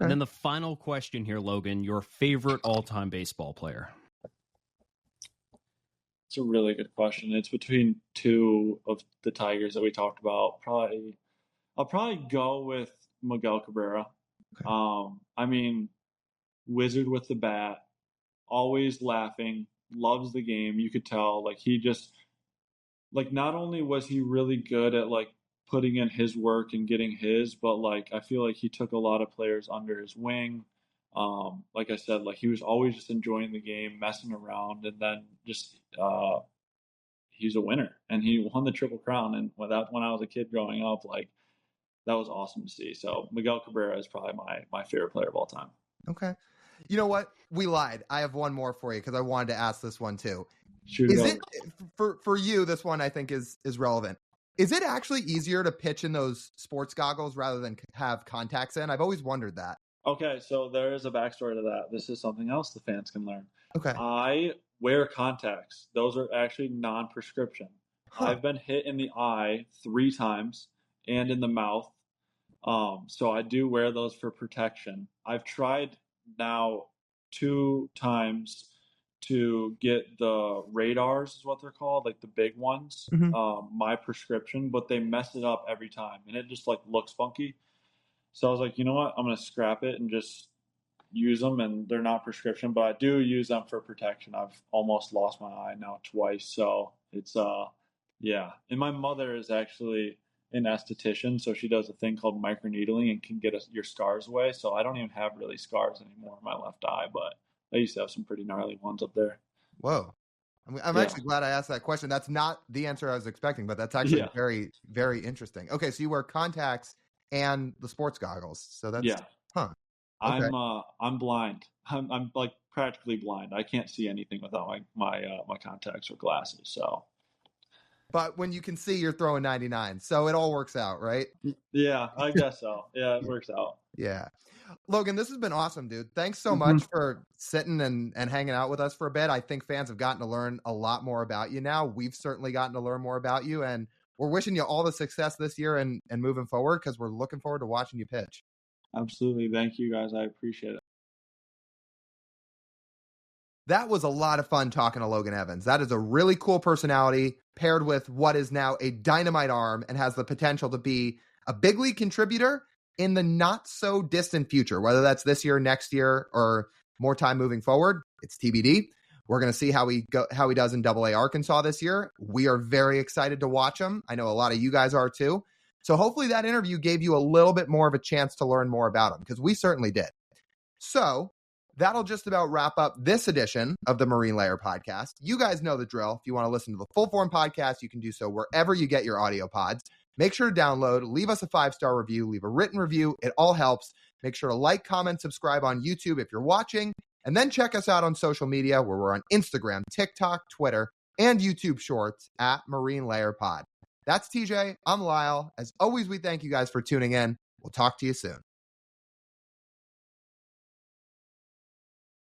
And then the final question here, Logan, your favorite all-time baseball player? It's a really good question. It's between two of the Tigers that we talked about. I'll probably go with Miguel Cabrera. Okay. I mean, wizard with the bat, always laughing, loves the game. You could tell, like, he just, like, not only was he really good at, like, putting in his work and getting his, but, like, I feel like he took a lot of players under his wing. Like I said, like, he was always just enjoying the game, messing around, and then just he's a winner, and he won the Triple Crown. And when I was a kid growing up, like, that was awesome to see. So Miguel Cabrera is probably my favorite player of all time. Okay. You know what? We lied. I have one more for you because I wanted to ask this one too. Shoot Is it it for you? This one I think is relevant. Is it actually easier to pitch in those sports goggles rather than have contacts in? I've always wondered that. Okay, so there is a backstory to that. This is something else the fans can learn. Okay. I wear contacts. Those are actually non-prescription. Huh. I've been hit in the eye 3 times and in the mouth. So I do wear those for protection. I've tried now 2 times to get the radars, is what they're called, like the big ones, my prescription, but they mess it up every time, and it just like looks funky. So I was like, you know what? I'm going to scrap it and just use them, and they're not prescription, but I do use them for protection. I've almost lost my eye now twice, so it's yeah. And my mother is actually an esthetician, so she does a thing called microneedling and can get your scars away. So I don't even have really scars anymore in my left eye, but I used to have some pretty gnarly ones up there. Whoa. I'm actually glad I asked that question. That's not the answer I was expecting, but that's actually very, very interesting. Okay, so you wear contacts and the sports goggles. So that's huh. Okay. I'm blind. I'm like practically blind. I can't see anything without my contacts or glasses. So, but when you can see, you're throwing 99. So it all works out, right? Yeah, I guess so. Yeah, it works out. Yeah. Logan, this has been awesome, dude. Thanks so much for sitting and hanging out with us for a bit. I think fans have gotten to learn a lot more about you now. We've certainly gotten to learn more about you, and we're wishing you all the success this year and moving forward because we're looking forward to watching you pitch. Absolutely. Thank you, guys. I appreciate it. That was a lot of fun talking to Logan Evans. That is a really cool personality paired with what is now a dynamite arm and has the potential to be a big league contributor in the not so distant future, whether that's this year, next year, or more time moving forward. It's TBD. We're going to see how he does in AA Arkansas this year. We are very excited to watch him. I know a lot of you guys are too. So hopefully that interview gave you a little bit more of a chance to learn more about him, because we certainly did. So that'll just about wrap up this edition of the Marine Layer podcast. You guys know the drill. If you want to listen to the full form podcast, you can do so wherever you get your audio pods. Make sure to download, leave us a 5-star review, leave a written review. It all helps. Make sure to like, comment, subscribe on YouTube if you're watching, and then check us out on social media where we're on Instagram, TikTok, Twitter, and YouTube Shorts at Marine Layer Pod. That's TJ. I'm Lyle. As always, we thank you guys for tuning in. We'll talk to you soon.